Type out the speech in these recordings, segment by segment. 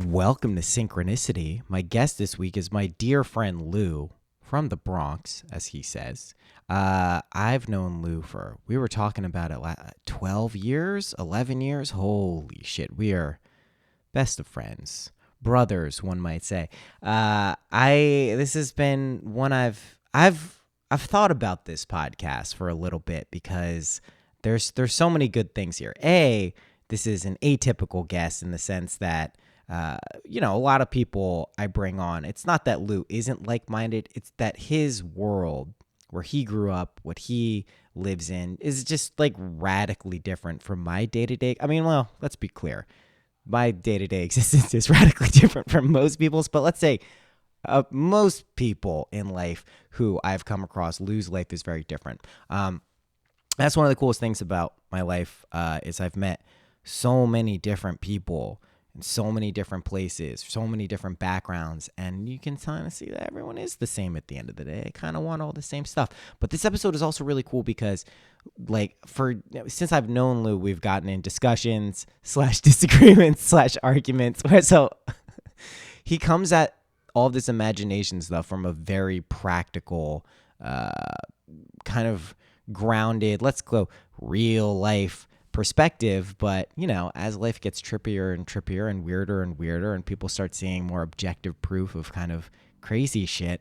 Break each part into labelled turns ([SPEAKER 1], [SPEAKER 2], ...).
[SPEAKER 1] Welcome to Synchronicity. My guest this week is my dear friend Lou from the Bronx, as he says. I've known Lou we were talking about it 12 years, 11 years. Holy shit, we are best of friends, brothers, one might say. This has been one I've thought about this podcast for a little bit because there's so many good things here. This is an atypical guest in the sense that a lot of people I bring on, it's not that Lou isn't like-minded, it's that his world, where he grew up, what he lives in, is just like radically different from my day-to-day. I mean, well, let's be clear. My day-to-day existence is radically different from most people's, but let's say most people in life who I've come across, Lou's life is very different. That's one of the coolest things about my life is I've met so many different people in so many different places, so many different backgrounds, and you can kind of see that everyone is the same at the end of the day. They kind of want all the same stuff. But this episode is also really cool because, since I've known Lou, we've gotten in discussions / disagreements / arguments. So he comes at all this imagination stuff from a very practical, kind of grounded, let's go real life perspective. But as life gets trippier and trippier and weirder and people start seeing more objective proof of kind of crazy shit,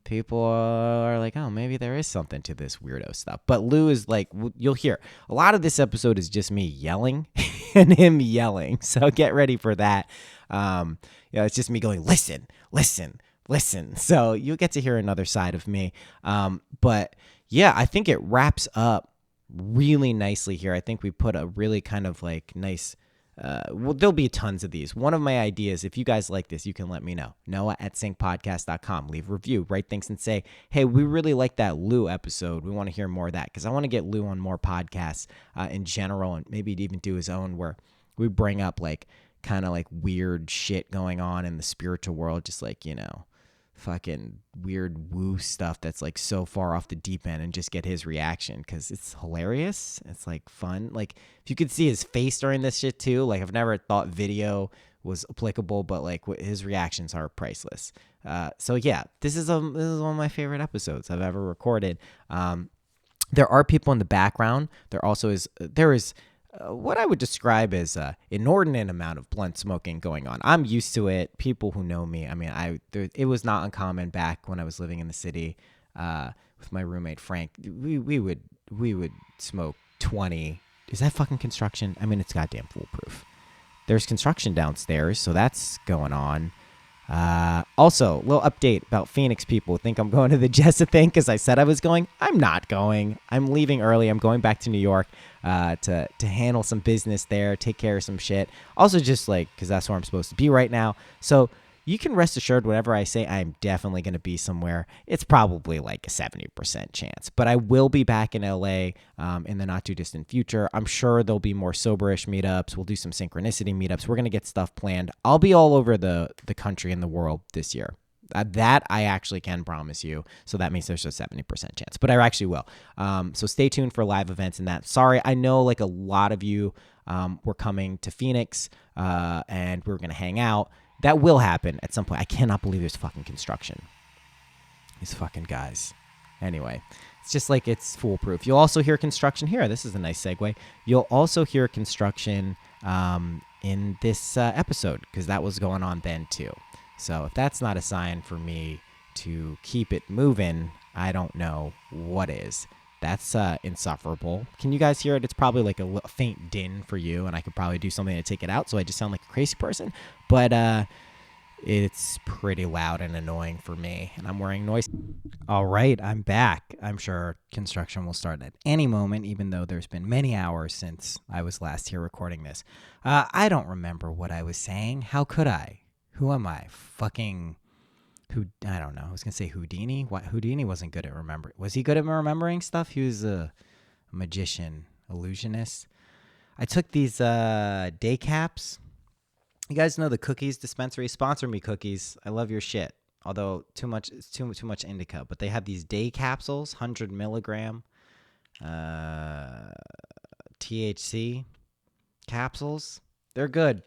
[SPEAKER 1] people are like, oh, maybe there is something to this weirdo stuff. But Lou is like, you'll hear a lot of this episode is just me yelling and him yelling, so get ready for that. It's just me going, listen. So you'll get to hear another side of me. But yeah, I think it wraps up really nicely here. I think we put a really kind of like nice, there'll be tons of these. One of my ideas, if you guys like this, you can let me know. Noah@syncpodcast.com. Leave a review, write things and say, hey, we really like that Lou episode. We want to hear more of that because I want to get Lou on more podcasts in general, and maybe even do his own where we bring up like kind of like weird shit going on in the spiritual world, just like, fucking weird woo stuff that's like so far off the deep end, and just get his reaction because it's hilarious. It's like fun. Like if you could see his face during this shit too, like I've never thought video was applicable, but like his reactions are priceless. So yeah, this is one of my favorite episodes I've ever recorded. There are people in the background. There is what I would describe as an inordinate amount of blunt smoking going on. I'm used to it. People who know me, I mean, it was not uncommon back when I was living in the city with my roommate Frank. We would smoke 20. Is that fucking construction? I mean, it's goddamn foolproof. There's construction downstairs, so that's going on. Also, a little update about Phoenix. People think I'm going to the Jessa thing because I said I was going. I'm not going. I'm leaving early. I'm going back to New York to handle some business there, take care of some shit. Also, just like because that's where I'm supposed to be right now. So you can rest assured whenever I say I'm definitely going to be somewhere, it's probably like a 70% chance. But I will be back in LA in the not too distant future. I'm sure there'll be more soberish meetups. We'll do some synchronicity meetups. We're going to get stuff planned. I'll be all over the country and the world this year. That I actually can promise you. So that means there's a 70% chance. But I actually will. So stay tuned for live events and that. Sorry, I know like a lot of you were coming to Phoenix and we were going to hang out. That will happen at some point. I cannot believe there's fucking construction. These fucking guys. Anyway, it's just like it's foolproof. You'll also hear construction here. This is a nice segue. You'll also hear construction in this episode because that was going on then too. So if that's not a sign for me to keep it moving, I don't know what is. That's insufferable. Can you guys hear it? It's probably like a faint din for you, and I could probably do something to take it out so I just sound like a crazy person. But it's pretty loud and annoying for me, and I'm wearing noise. All right, I'm back. I'm sure construction will start at any moment, even though there's been many hours since I was last here recording this. I don't remember what I was saying. How could I? Who am I? Fucking who? I don't know. I was gonna say Houdini. What? Houdini wasn't good at remembering. Was he good at remembering stuff? He was a magician, illusionist. I took these day caps. You guys know the cookies dispensary. Sponsor me, cookies. I love your shit. Although too much indica. But they have these day capsules, 100 milligram THC capsules. They're good.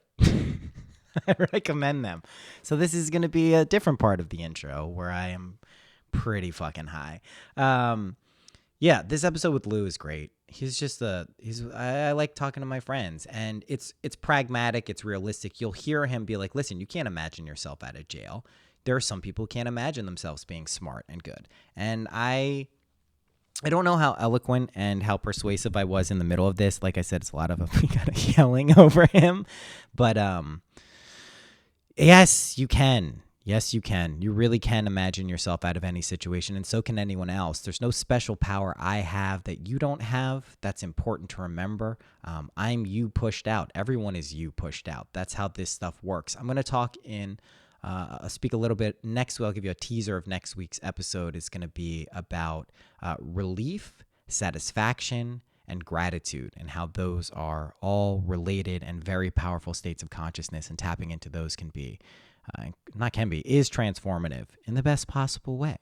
[SPEAKER 1] I recommend them. So this is going to be a different part of the intro where I am pretty fucking high. Yeah, this episode with Lou is great. I like talking to my friends, and it's pragmatic, it's realistic. You'll hear him be like, listen, you can't imagine yourself out of jail. There are some people who can't imagine themselves being smart and good. And I don't know how eloquent and how persuasive I was in the middle of this. Like I said, it's a lot of kind of yelling over him. But yes, you can. Yes, you can. You really can imagine yourself out of any situation, and so can anyone else. There's no special power I have that you don't have. That's important to remember. I'm you pushed out. Everyone is you pushed out. That's how this stuff works. I'm going to speak a little bit next week. I'll give you a teaser of next week's episode. It's going to be about relief, satisfaction, and gratitude, and how those are all related and very powerful states of consciousness, and tapping into those is transformative in the best possible way.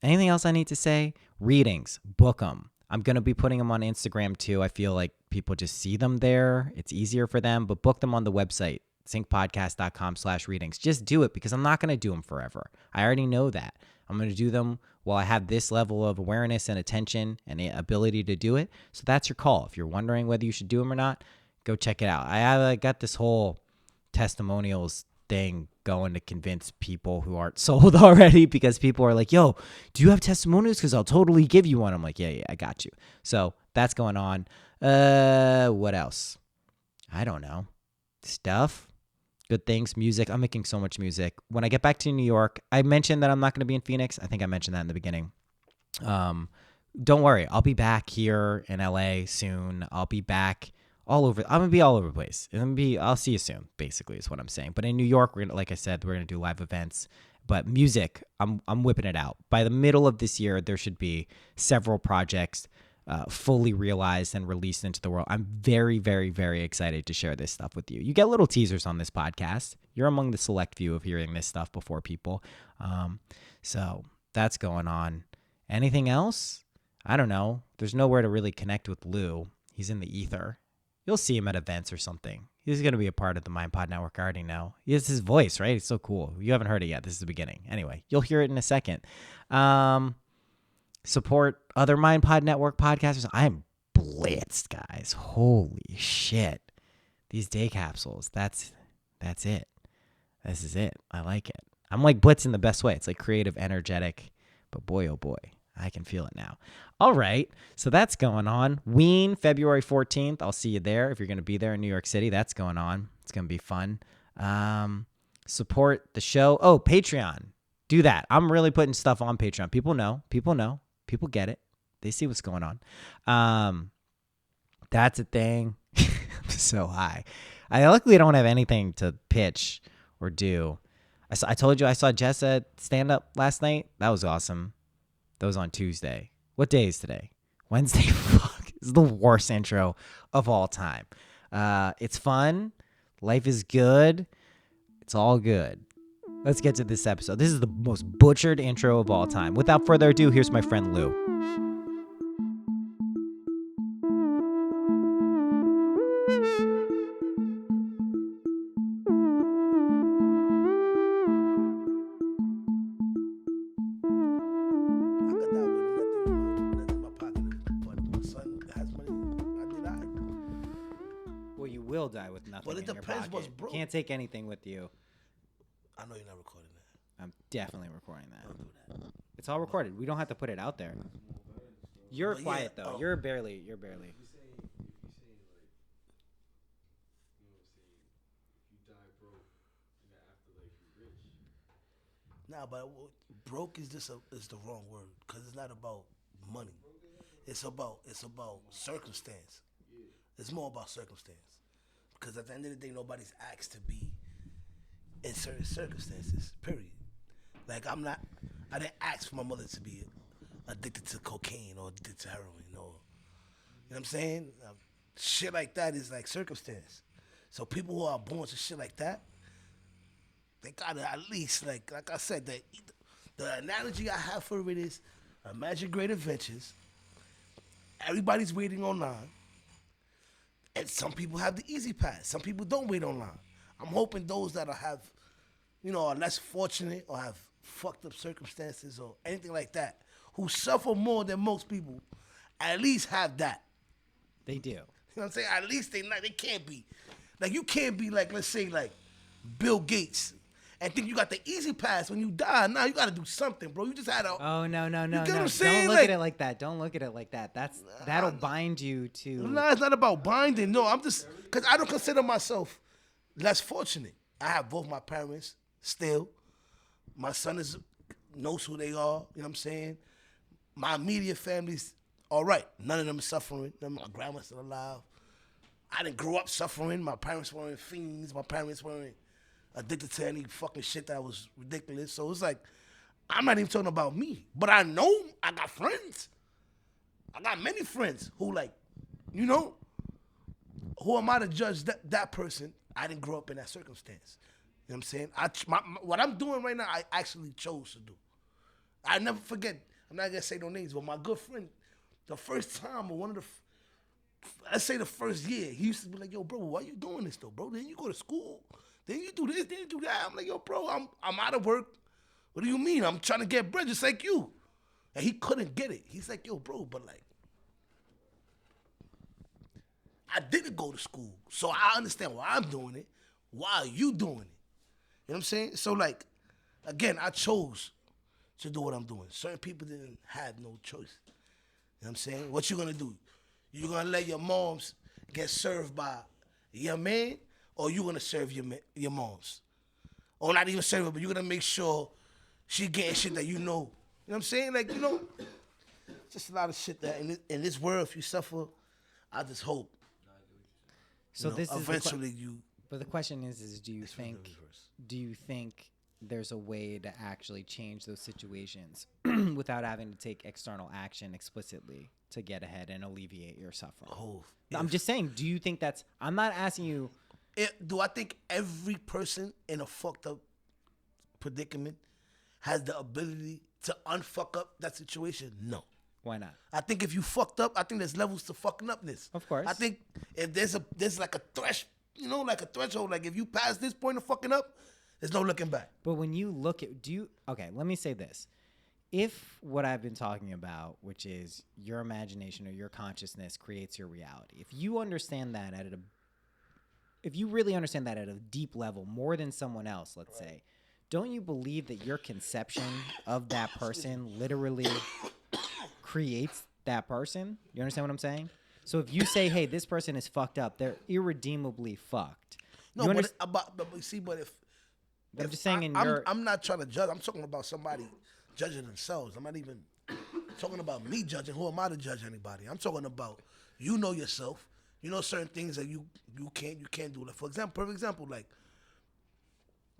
[SPEAKER 1] Anything else I need to say? Readings, book them. I'm going to be putting them on Instagram too. I feel like people just see them there. It's easier for them, but book them on the website, syncpodcast.com/readings. Just do it, because I'm not going to do them forever. I already know that. I'm going to do them while I have this level of awareness and attention and the ability to do it. So that's your call. If you're wondering whether you should do them or not, go check it out. I got this whole testimonials thing going to convince people who aren't sold already, because people are like, yo, do you have testimonials? Because I'll totally give you one. I'm like, yeah, I got you. So that's going on. What else? I don't know. Stuff. Good things. Music. I'm making so much music. When I get back to New York, I mentioned that I'm not going to be in Phoenix. I think I mentioned that in the beginning. Don't worry. I'll be back here in LA soon. I'll be back all over. I'm going to be all over the place. I'll see you soon, basically, is what I'm saying. But in New York, like I said, we're going to do live events. But music, I'm whipping it out. By the middle of this year, there should be several projects fully realized and released into the world. I'm very, very, very excited to share this stuff with you. You get little teasers on this podcast. You're among the select few of hearing this stuff before people. So that's going on. Anything else? I don't know. There's nowhere to really connect with Lou. He's in the ether. You'll see him at events or something. He's going to be a part of the MindPod Network. I already know. He has his voice, right? It's so cool. You haven't heard it yet. This is the beginning. Anyway, you'll hear it in a second. Support other MindPod Network podcasters. I'm blitzed, guys. Holy shit. These day capsules. That's it. This is it. I like it. I'm like blitzed in the best way. It's like creative, energetic, but boy, oh boy, I can feel it now. All right. So that's going on. Ween, February 14th. I'll see you there. If you're going to be there in New York City, that's going on. It's going to be fun. Support the show. Oh, Patreon. Do that. I'm really putting stuff on Patreon. People know. People get it. They see what's going on. That's a thing. I'm so high. I luckily don't have anything to pitch or do. I told you I saw Jess at stand-up last night. That was awesome. That was on Tuesday. What day is today? Wednesday. Fuck. This is the worst intro of all time. It's fun. Life is good. It's all good. Let's get to this episode. This is the most butchered intro of all time. Without further ado, here's my friend Lou. Well, you will die with nothing. But it depends what's broke. You can't take anything with you.
[SPEAKER 2] I know you're not recording that.
[SPEAKER 1] I'm definitely recording that. Don't do that. It's all recorded. We don't have to put it out there. You're
[SPEAKER 2] But
[SPEAKER 1] quiet
[SPEAKER 2] yeah,
[SPEAKER 1] though. You're barely.
[SPEAKER 3] If you say like, you know, say if you die broke in the afterlife, you're rich.
[SPEAKER 2] nah, but broke is is the wrong word because it's not about money. It's about circumstance. It's more about circumstance because at the end of the day, nobody's asked to be in certain circumstances. Period. Like I didn't ask for my mother to be addicted to cocaine or addicted to heroin or, you know what I'm saying? Shit like that is like circumstance. So people who are born to shit like that, they gotta at least like I said, the analogy I have for it is imagine great adventures. Everybody's waiting online. And some people have the easy pass. Some people don't wait online. I'm hoping those that are less fortunate or have fucked up circumstances or anything like that, who suffer more than most people, at least have that.
[SPEAKER 1] They do.
[SPEAKER 2] You know what I'm saying? At least they can't be. Like you can't be like, let's say like Bill Gates and think you got the easy pass when you die. Now you gotta do something, bro. You just had a
[SPEAKER 1] Oh no.
[SPEAKER 2] get what I'm saying?
[SPEAKER 1] Don't look
[SPEAKER 2] Like-
[SPEAKER 1] at it like that. Don't look at it like that. That'll bind you to.
[SPEAKER 2] No, it's not about binding. No, I'm just because I don't consider myself less fortunate. I have both my parents still. My son knows who they are. You know what I'm saying? My immediate family's all right. None of them are suffering. My grandma's still alive. I didn't grow up suffering. My parents weren't fiends. My parents weren't addicted to any fucking shit that was ridiculous. So it's like, I'm not even talking about me. But I know I got friends. I got many friends who like, you know, who am I to judge that person? I didn't grow up in that circumstance. You know what I'm saying? What I'm doing right now, I actually chose to do. I never forget. I'm not gonna say no names, but my good friend, the first time or one of the, let's say the first year, he used to be like, "Yo, bro, why you doing this though, bro? Then you go to school, then you do this, then you do that." I'm like, "Yo, bro, I'm out of work. What do you mean? I'm trying to get bread just like you." And he couldn't get it. He's like, "Yo, bro, but like, I didn't go to school, so I understand why I'm doing it. Why are you doing it?" You know what I'm saying? So like, again, I chose to do what I'm doing. Certain people didn't have no choice. You know what I'm saying? What you gonna do? You gonna let your moms get served by your man, or you gonna serve your moms? Or not even serve her, but you're gonna make sure she getting shit that you know. You know what I'm saying? Like, you know, just a lot of shit that in this world, if you suffer, I just hope.
[SPEAKER 1] So this is
[SPEAKER 2] eventually you.
[SPEAKER 1] But the question is do you
[SPEAKER 2] It's from the
[SPEAKER 1] think
[SPEAKER 2] reverse.
[SPEAKER 1] there's a way to actually change those situations without having to take external action explicitly to get ahead and alleviate your suffering?
[SPEAKER 2] Oh,
[SPEAKER 1] I'm just saying, do you think that's, I'm not asking you.
[SPEAKER 2] Do I think every person in a fucked up predicament has the ability to unfuck up that situation? No.
[SPEAKER 1] Why not?
[SPEAKER 2] I think if you fucked up, I think there's levels to fucking upness.
[SPEAKER 1] Of course.
[SPEAKER 2] I think if there's like a like a threshold. Like if you pass this point of fucking up, there's no looking back.
[SPEAKER 1] But when you look at, okay, let me say this. If what I've been talking about, which is your imagination or your consciousness creates your reality, if you understand that if you really understand that at a deep level, more than someone else, let's say, don't you believe that your conception of that person literally creates that person? You understand what I'm saying? So if you say, hey, this person is fucked up, they're irredeemably fucked.
[SPEAKER 2] No, but if
[SPEAKER 1] I'm just saying
[SPEAKER 2] I'm not trying to judge. I'm talking about somebody judging themselves. I'm not even talking about me judging. Who am I to judge anybody? I'm talking about you know yourself. You know certain things that you can't do. Like for example, perfect example, like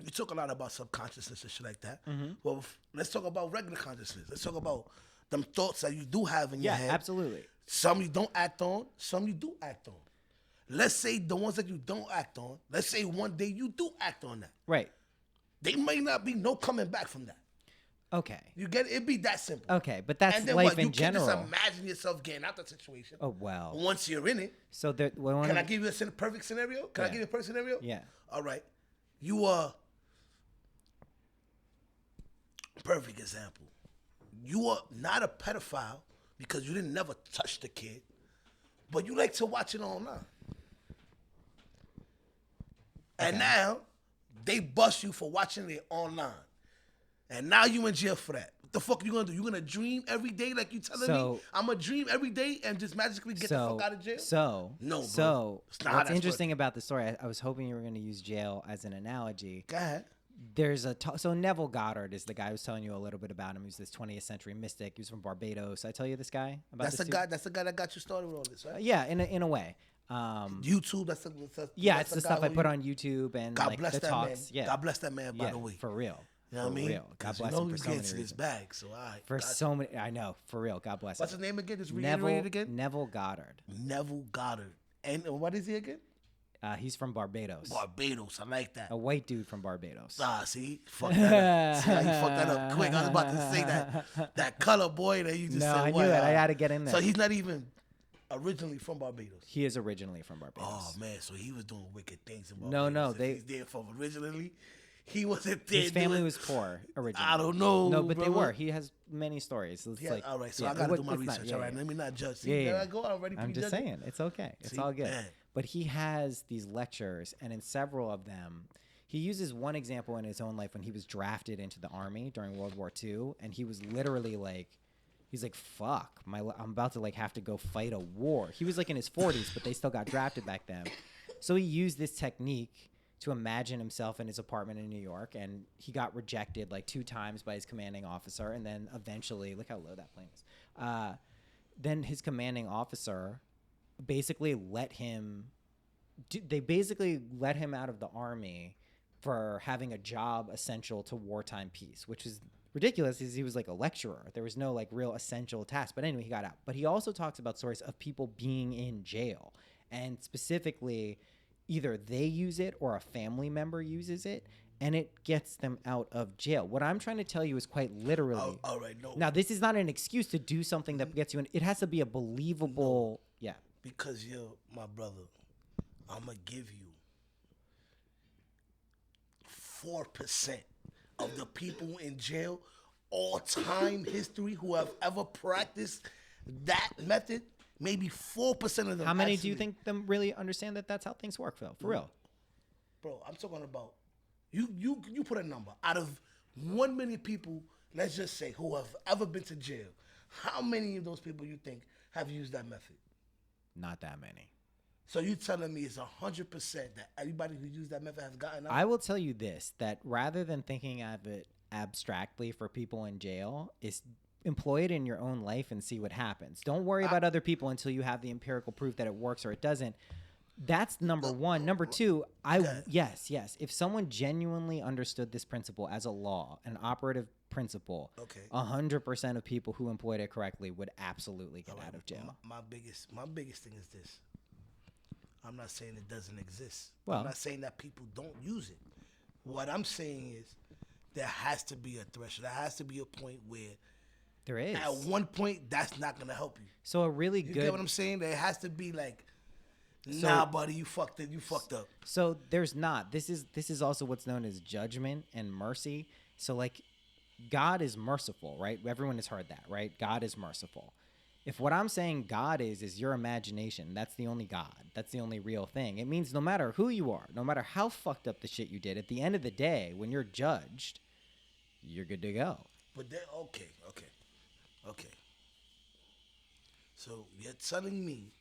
[SPEAKER 2] you talk a lot about subconsciousness and shit like that.
[SPEAKER 1] Mm-hmm.
[SPEAKER 2] Well, let's talk about regular consciousness. Let's talk about them thoughts that you do have in your head.
[SPEAKER 1] Yeah, absolutely.
[SPEAKER 2] Some you don't act on, some you do act on. Let's say the ones that you don't act on, let's say one day you do act on that.
[SPEAKER 1] Right.
[SPEAKER 2] There may not be no coming back from that.
[SPEAKER 1] Okay.
[SPEAKER 2] You get it? It'd be that simple.
[SPEAKER 1] Okay, but that's
[SPEAKER 2] and then
[SPEAKER 1] life
[SPEAKER 2] what?
[SPEAKER 1] in
[SPEAKER 2] You
[SPEAKER 1] general.
[SPEAKER 2] can't just imagine yourself getting out the situation.
[SPEAKER 1] Oh, well.
[SPEAKER 2] Once you're in it.
[SPEAKER 1] So there,
[SPEAKER 2] Can I give you a perfect scenario? Can I
[SPEAKER 1] Yeah.
[SPEAKER 2] give you a perfect scenario?
[SPEAKER 1] Yeah.
[SPEAKER 2] All right. You are perfect example. You are not a pedophile because you didn't never touch the kid, but you like to watch it online. And now they bust you for watching it online. And now you in jail for that. The fuck you gonna do? You gonna dream every day like you telling
[SPEAKER 1] So-
[SPEAKER 2] me? I'm gonna dream every day and just magically get the fuck out of jail?
[SPEAKER 1] No, bro.
[SPEAKER 2] So, it's not how
[SPEAKER 1] What's
[SPEAKER 2] that's
[SPEAKER 1] interesting
[SPEAKER 2] working.
[SPEAKER 1] about the story, I was hoping you were going to use jail as an analogy.
[SPEAKER 2] Go ahead.
[SPEAKER 1] There's so Neville Goddard is the guy I was telling you a little bit about him. He's this 20th century mystic. He was from Barbados. I tell you this guy about
[SPEAKER 2] That's
[SPEAKER 1] this
[SPEAKER 2] the guy. That's the guy that got you started with all this, right?
[SPEAKER 1] Yeah, in a way.
[SPEAKER 2] YouTube. That's
[SPEAKER 1] Yeah,
[SPEAKER 2] that's
[SPEAKER 1] it's the
[SPEAKER 2] guy
[SPEAKER 1] stuff I
[SPEAKER 2] who
[SPEAKER 1] put
[SPEAKER 2] you-
[SPEAKER 1] on YouTube and
[SPEAKER 2] God
[SPEAKER 1] like
[SPEAKER 2] bless
[SPEAKER 1] the
[SPEAKER 2] that
[SPEAKER 1] talks.
[SPEAKER 2] man.
[SPEAKER 1] Yeah,
[SPEAKER 2] God bless that man. By
[SPEAKER 1] yeah,
[SPEAKER 2] the way,
[SPEAKER 1] for real.
[SPEAKER 2] you know what I mean?
[SPEAKER 1] Real. God
[SPEAKER 2] 'Cause
[SPEAKER 1] bless
[SPEAKER 2] you know
[SPEAKER 1] him for
[SPEAKER 2] he's
[SPEAKER 1] so many
[SPEAKER 2] getting to this
[SPEAKER 1] reasons.
[SPEAKER 2] bag. So I
[SPEAKER 1] For so many, I know, for real. God bless
[SPEAKER 2] What's
[SPEAKER 1] him.
[SPEAKER 2] his name again? Just reiterate it again.
[SPEAKER 1] Neville Goddard.
[SPEAKER 2] Neville Goddard. And what is he again?
[SPEAKER 1] He's from Barbados.
[SPEAKER 2] Barbados. I like that.
[SPEAKER 1] A white dude from Barbados.
[SPEAKER 2] See, fuck that up. See how you fucked that up quick. I was about to say that color boy that you just
[SPEAKER 1] No,
[SPEAKER 2] said.
[SPEAKER 1] I knew
[SPEAKER 2] what,
[SPEAKER 1] it. I had to get in there.
[SPEAKER 2] So he's not even originally from Barbados.
[SPEAKER 1] He is originally from Barbados.
[SPEAKER 2] Oh man, so he was doing wicked things in
[SPEAKER 1] No,
[SPEAKER 2] Barbados.
[SPEAKER 1] no,
[SPEAKER 2] If he's there from originally. He wasn't there.
[SPEAKER 1] His family
[SPEAKER 2] doing-
[SPEAKER 1] was poor originally.
[SPEAKER 2] I don't know.
[SPEAKER 1] No, but they
[SPEAKER 2] brother.
[SPEAKER 1] were. He has many stories. It's
[SPEAKER 2] Yeah,
[SPEAKER 1] like,
[SPEAKER 2] all right, so
[SPEAKER 1] yeah,
[SPEAKER 2] I gotta do my
[SPEAKER 1] it's not-
[SPEAKER 2] research.
[SPEAKER 1] yeah,
[SPEAKER 2] all right,
[SPEAKER 1] yeah.
[SPEAKER 2] let me not judge. See,
[SPEAKER 1] Yeah,
[SPEAKER 2] there
[SPEAKER 1] yeah.
[SPEAKER 2] I go. I already
[SPEAKER 1] I'm just
[SPEAKER 2] prejudging.
[SPEAKER 1] saying, it's okay. It's
[SPEAKER 2] See,
[SPEAKER 1] all good.
[SPEAKER 2] man.
[SPEAKER 1] But he has these lectures, and in several of them, he uses one example in his own life when he was drafted into the army during World War II, and he was literally like, he's like, fuck, I'm about to like have to go fight a war. He was like in his 40s, but they still got drafted back then. So he used this technique to imagine himself in his apartment in New York, and he got rejected like 2 times by his commanding officer, and then eventually, look how low that plane is. Then his commanding officer basically let him out of the army for having a job essential to wartime peace, which is ridiculous because he was like a lecturer. There was no like real essential task. But anyway, he got out. But he also talks about stories of people being in jail, and specifically either they use it or a family member uses it, and it gets them out of jail. What I'm trying to tell you is quite literally.
[SPEAKER 2] All right, no.
[SPEAKER 1] Now, this is not an excuse to do something that gets you in. It has to be a believable. Yeah.
[SPEAKER 2] Because you're my brother, I'm gonna give you 4% of the people in jail, all time history, who have ever practiced that method. Maybe 4% of them.
[SPEAKER 1] How many do you
[SPEAKER 2] actually-
[SPEAKER 1] think them really understand that that's how things work, Phil? For real?
[SPEAKER 2] Bro, I'm talking about you put a number out of 1 million people, let's just say, who have ever been to jail. How many of those people you think have used that method?
[SPEAKER 1] Not that many.
[SPEAKER 2] So you telling me it's 100% that everybody who used that method has gotten out?
[SPEAKER 1] I will tell you this, that rather than thinking of it abstractly for people in jail, is employ it in your own life and see what happens. Don't worry about other people until you have the empirical proof that it works or it doesn't. That's number one. Number two, yes. If someone genuinely understood this principle as a law, an operative principle,
[SPEAKER 2] Okay.
[SPEAKER 1] 100% of people who employed it correctly would absolutely get out of jail.
[SPEAKER 2] My biggest thing is this. I'm not saying it doesn't exist.
[SPEAKER 1] Well-
[SPEAKER 2] I'm not saying that people don't use it. What I'm saying is there has to be a threshold. There has to be a point where
[SPEAKER 1] There is.
[SPEAKER 2] at one point that's not gonna help you.
[SPEAKER 1] So a really
[SPEAKER 2] You
[SPEAKER 1] good.
[SPEAKER 2] get what I'm saying? There has to be like, nah, buddy, you fucked it. You fucked up.
[SPEAKER 1] So there's not. This is also what's known as judgment and mercy. So like God is merciful, right? Everyone has heard that, right? God is merciful. If what I'm saying God is your imagination, that's the only God. That's the only real thing. It means no matter who you are, no matter how fucked up the shit you did, at the end of the day, when you're judged, you're good to go.
[SPEAKER 2] But then, okay. So you're telling me,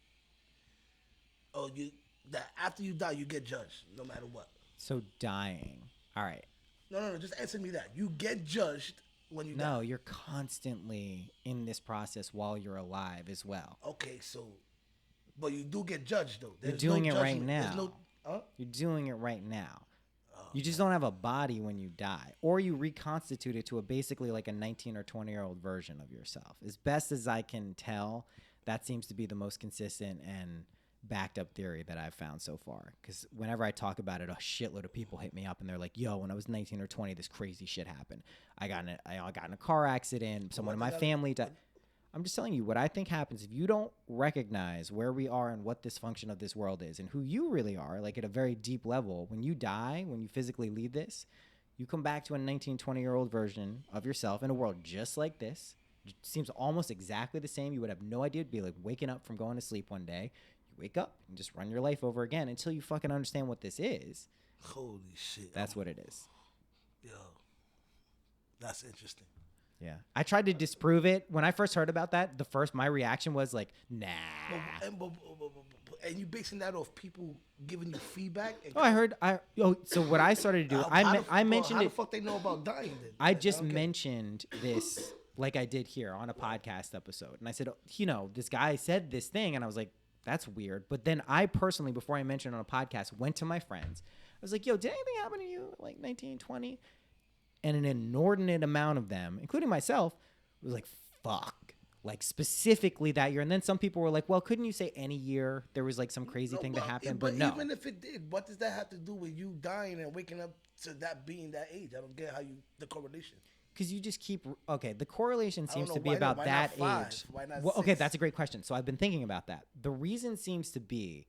[SPEAKER 2] that after you die, you get judged no matter what.
[SPEAKER 1] So dying. All right.
[SPEAKER 2] No. Just answer me that. You get judged when you die.
[SPEAKER 1] No, you're constantly in this process while you're alive as well.
[SPEAKER 2] Okay, so, but you do get judged though.
[SPEAKER 1] You're
[SPEAKER 2] There's
[SPEAKER 1] doing
[SPEAKER 2] no
[SPEAKER 1] it right
[SPEAKER 2] judgment. There's
[SPEAKER 1] now.
[SPEAKER 2] no, huh?
[SPEAKER 1] You're doing it right now. You just don't have a body when you die, or you reconstitute it to a basically like a 19 or 20-year-old version of yourself. As best as I can tell, that seems to be the most consistent and backed up theory that I've found so far. Because whenever I talk about it, a shitload of people hit me up and they're like, "Yo, when I was 19 or 20, this crazy shit happened. I got in a car accident. Someone in my family died." I'm just telling you what I think happens if you don't recognize where we are and what this function of this world is and who you really are, like at a very deep level. When you die, when you physically leave this, you come back to a 19, 20-year-old version of yourself in a world just like this. It seems almost exactly the same. You would have no idea. It'd be like waking up from going to sleep one day. You wake up and just run your life over again until you fucking understand what this is.
[SPEAKER 2] Holy shit.
[SPEAKER 1] That's what it is.
[SPEAKER 2] Yo, that's interesting.
[SPEAKER 1] Yeah. I tried to disprove it. When I first heard about that, my reaction was like, nah.
[SPEAKER 2] And you basing that off people giving you feedback? And
[SPEAKER 1] So what I started to do, I mentioned
[SPEAKER 2] how
[SPEAKER 1] it.
[SPEAKER 2] the fuck they know about dying then?
[SPEAKER 1] I just mentioned this like I did here on a podcast episode. And I said, this guy said this thing. And I was like, that's weird. But then I personally, before I mentioned it on a podcast, went to my friends. I was like, yo, did anything happen to you like 1920? And an inordinate amount of them, including myself, was like, fuck. Like specifically that year. And then some people were like, well, couldn't you say any year there was like some crazy thing that happened? But no.
[SPEAKER 2] Even if it did, what does that have to do with you dying and waking up to that being that age? I don't get the correlation.
[SPEAKER 1] Because you just keep, the correlation seems to be
[SPEAKER 2] why
[SPEAKER 1] about
[SPEAKER 2] why
[SPEAKER 1] that
[SPEAKER 2] not 5?
[SPEAKER 1] age.
[SPEAKER 2] Why not
[SPEAKER 1] Well,
[SPEAKER 2] 6?
[SPEAKER 1] okay, that's a great question. So I've been thinking about that. The reason seems to be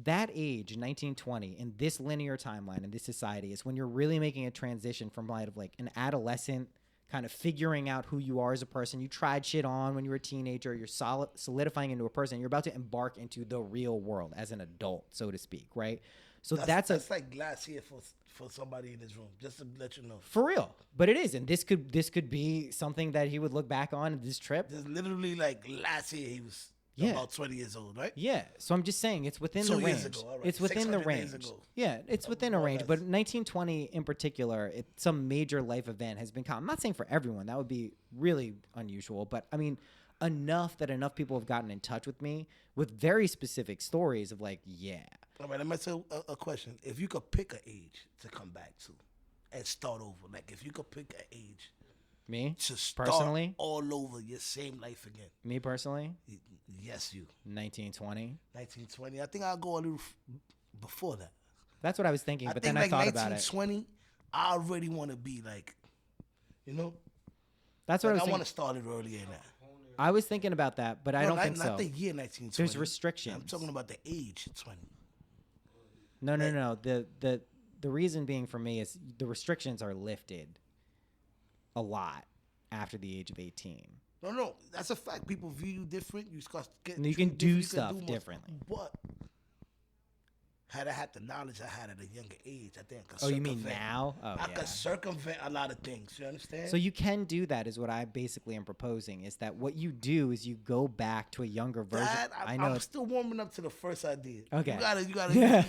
[SPEAKER 1] that age, 1920, in this linear timeline, in this society, is when you're really making a transition from like an adolescent kind of figuring out who you are as a person. You tried shit on when you were a teenager. You're solidifying into a person. You're about to embark into the real world as an adult, so to speak, right? So that's
[SPEAKER 2] like glass here for somebody in this room, just to let you know.
[SPEAKER 1] For real. But it is. And this could be something that he would look back on this trip.
[SPEAKER 2] There's literally like last year he was about 20 years old, right?
[SPEAKER 1] Yeah. So I'm just saying it's within
[SPEAKER 2] 2
[SPEAKER 1] the
[SPEAKER 2] years
[SPEAKER 1] range.
[SPEAKER 2] ago, all right.
[SPEAKER 1] It's within the
[SPEAKER 2] 600
[SPEAKER 1] range.
[SPEAKER 2] days ago.
[SPEAKER 1] Yeah, it's within a range. But 1920 in particular, some major life event has been common. I'm not saying for everyone. That would be really unusual. But I mean, enough people have gotten in touch with me with very specific stories of like, yeah.
[SPEAKER 2] All right, let me ask you a question. If you could pick an age to come back to and start over, like if you could pick an age
[SPEAKER 1] Me?
[SPEAKER 2] to start
[SPEAKER 1] Personally?
[SPEAKER 2] all over your same life again.
[SPEAKER 1] Me personally?
[SPEAKER 2] Yes, you.
[SPEAKER 1] 1920.
[SPEAKER 2] 1920. I think I'll go a little before that.
[SPEAKER 1] That's what I was thinking, but then I
[SPEAKER 2] like
[SPEAKER 1] thought about it.
[SPEAKER 2] 1920, I already want to be like,
[SPEAKER 1] That's what I was
[SPEAKER 2] I
[SPEAKER 1] thinking.
[SPEAKER 2] want to start it earlier than that.
[SPEAKER 1] I was thinking about that, but I don't think so.
[SPEAKER 2] Not the year 1920.
[SPEAKER 1] There's restrictions.
[SPEAKER 2] I'm talking about the age 20.
[SPEAKER 1] No. The reason being for me is the restrictions are lifted a lot after the age of 18.
[SPEAKER 2] No, that's a fact. People view you different.
[SPEAKER 1] You can do stuff differently.
[SPEAKER 2] But had I had the knowledge I had at a younger age, I think I could
[SPEAKER 1] Oh, you mean now? Oh,
[SPEAKER 2] I could circumvent a lot of things. You understand?
[SPEAKER 1] So you can do that is what I basically am proposing, is that what you do is you go back to a younger version.
[SPEAKER 2] I'm still warming up to the first idea.
[SPEAKER 1] Okay.
[SPEAKER 2] You gotta
[SPEAKER 1] Yeah.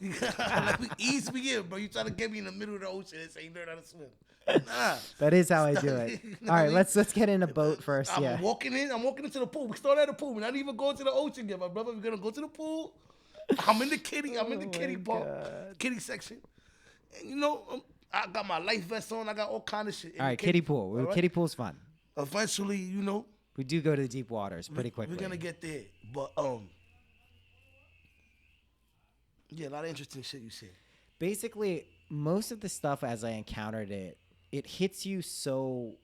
[SPEAKER 2] like, ease me in, bro. You trying to get me in the middle of the ocean and say you learn how to swim. Nah.
[SPEAKER 1] That is how I do it. All right, let's get in a boat first.
[SPEAKER 2] I'm walking into the pool. We started at the pool. We're not even going to the ocean yet, my brother. We're gonna go to the pool. I'm in the kiddie part, kiddie section. And I got my life vest on. I got all kind of shit.
[SPEAKER 1] All right, kiddie pool. Right? Kiddie pool's fun.
[SPEAKER 2] Eventually,
[SPEAKER 1] we do go to the deep waters pretty quickly.
[SPEAKER 2] We're gonna get there, but yeah, a lot of interesting shit you said.
[SPEAKER 1] Basically, most of the stuff as I encountered it hits you so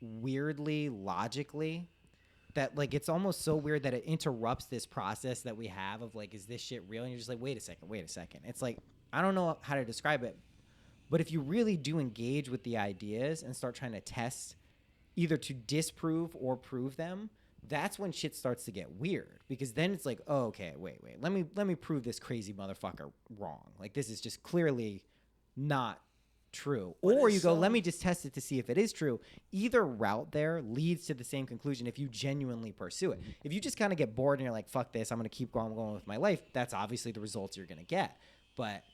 [SPEAKER 1] weirdly logically that like it's almost so weird that it interrupts this process that we have of like, is this shit real? And you're just like, wait a second. It's like, I don't know how to describe it, but if you really do engage with the ideas and start trying to test either to disprove or prove them, that's when shit starts to get weird, because then it's like, oh, okay, wait, let me prove this crazy motherfucker wrong. Like, this is just clearly not true. Or you go, let me just test it to see if it is true. Either route there leads to the same conclusion if you genuinely pursue it. If you just kind of get bored and you're like, fuck this, I'm going to keep going with my life, that's obviously the results you're going to get. But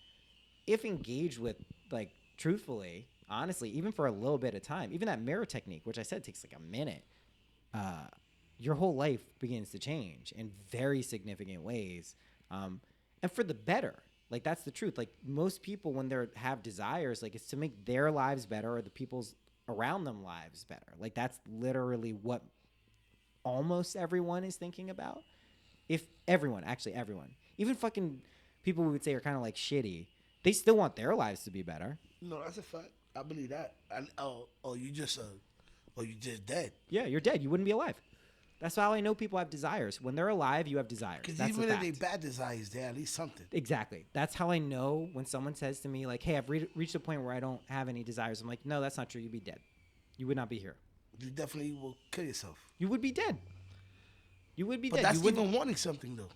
[SPEAKER 1] if engaged with, like, truthfully, honestly, even for a little bit of time, even that mirror technique, which I said takes like a minute, your whole life begins to change in very significant ways, and for the better. Like, that's the truth. Like, most people, when they have desires, like, it's to make their lives better or the people's around them lives better. Like, that's literally what almost everyone is thinking about. If everyone, even fucking people we would say are kind of like shitty, they still want their lives to be better.
[SPEAKER 2] No, that's a fact. I believe that. You just dead.
[SPEAKER 1] Yeah, you're dead. You wouldn't be alive. That's how I know people have desires. When they're alive, you have desires.
[SPEAKER 2] Because even if they bad desires, they're at least something.
[SPEAKER 1] Exactly. That's how I know when someone says to me, like, hey, I've reached a point where I don't have any desires. I'm like, no, that's not true. You'd be dead. You would not be here.
[SPEAKER 2] You definitely will kill yourself.
[SPEAKER 1] You would be dead. You would be dead.
[SPEAKER 2] But that's even wanting something, though.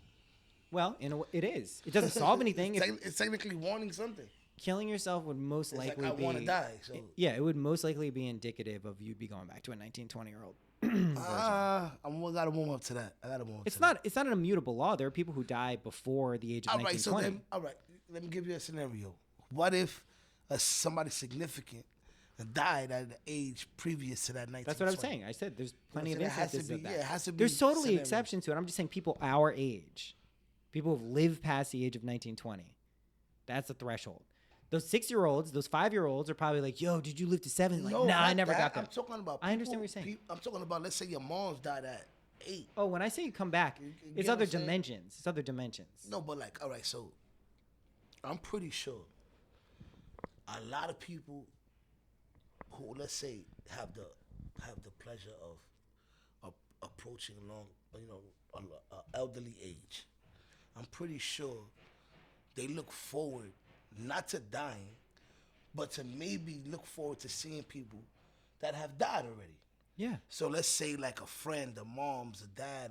[SPEAKER 1] Well, it is. It doesn't solve anything.
[SPEAKER 2] It's technically wanting something.
[SPEAKER 1] killing yourself would most
[SPEAKER 2] It's
[SPEAKER 1] likely
[SPEAKER 2] like I
[SPEAKER 1] be.
[SPEAKER 2] want to die. So
[SPEAKER 1] Yeah, it would most likely be indicative of you'd be going back to a 19, 20-year-old version.
[SPEAKER 2] I gotta warm up to that. I gotta warm up
[SPEAKER 1] It's
[SPEAKER 2] to
[SPEAKER 1] not. It's not an immutable law. There are people who die before the age of
[SPEAKER 2] that. All right,
[SPEAKER 1] 19,
[SPEAKER 2] so
[SPEAKER 1] 20.
[SPEAKER 2] then, all right, let me give you a scenario. What if somebody significant died at an age previous to that 19?
[SPEAKER 1] That's what I'm saying. I said there's plenty of
[SPEAKER 2] it has to
[SPEAKER 1] instances
[SPEAKER 2] be.
[SPEAKER 1] of that.
[SPEAKER 2] Yeah, it has to be.
[SPEAKER 1] There's totally
[SPEAKER 2] scenario.
[SPEAKER 1] exceptions to it. I'm just saying people our age, people who've lived past the age of 19, 20. That's the threshold. Those 6-year-olds, those 5-year-olds are probably like, yo, did you live to 7? Like,
[SPEAKER 2] No,
[SPEAKER 1] nah, I
[SPEAKER 2] not
[SPEAKER 1] never
[SPEAKER 2] that.
[SPEAKER 1] got there.
[SPEAKER 2] I'm talking about.
[SPEAKER 1] I understand what you're saying.
[SPEAKER 2] I'm talking about. Let's say your mom's died at 8.
[SPEAKER 1] Oh, when I say you come back,
[SPEAKER 2] You
[SPEAKER 1] it's
[SPEAKER 2] get what
[SPEAKER 1] other
[SPEAKER 2] I'm saying?
[SPEAKER 1] dimensions. It's other dimensions.
[SPEAKER 2] No, but like, all right, so I'm pretty sure a lot of people who, let's say, have the pleasure of approaching along, a elderly age. I'm pretty sure they look forward not to dying, but to maybe look forward to seeing people that have died already.
[SPEAKER 1] Yeah.
[SPEAKER 2] So let's say like a friend, a mom's, a dad,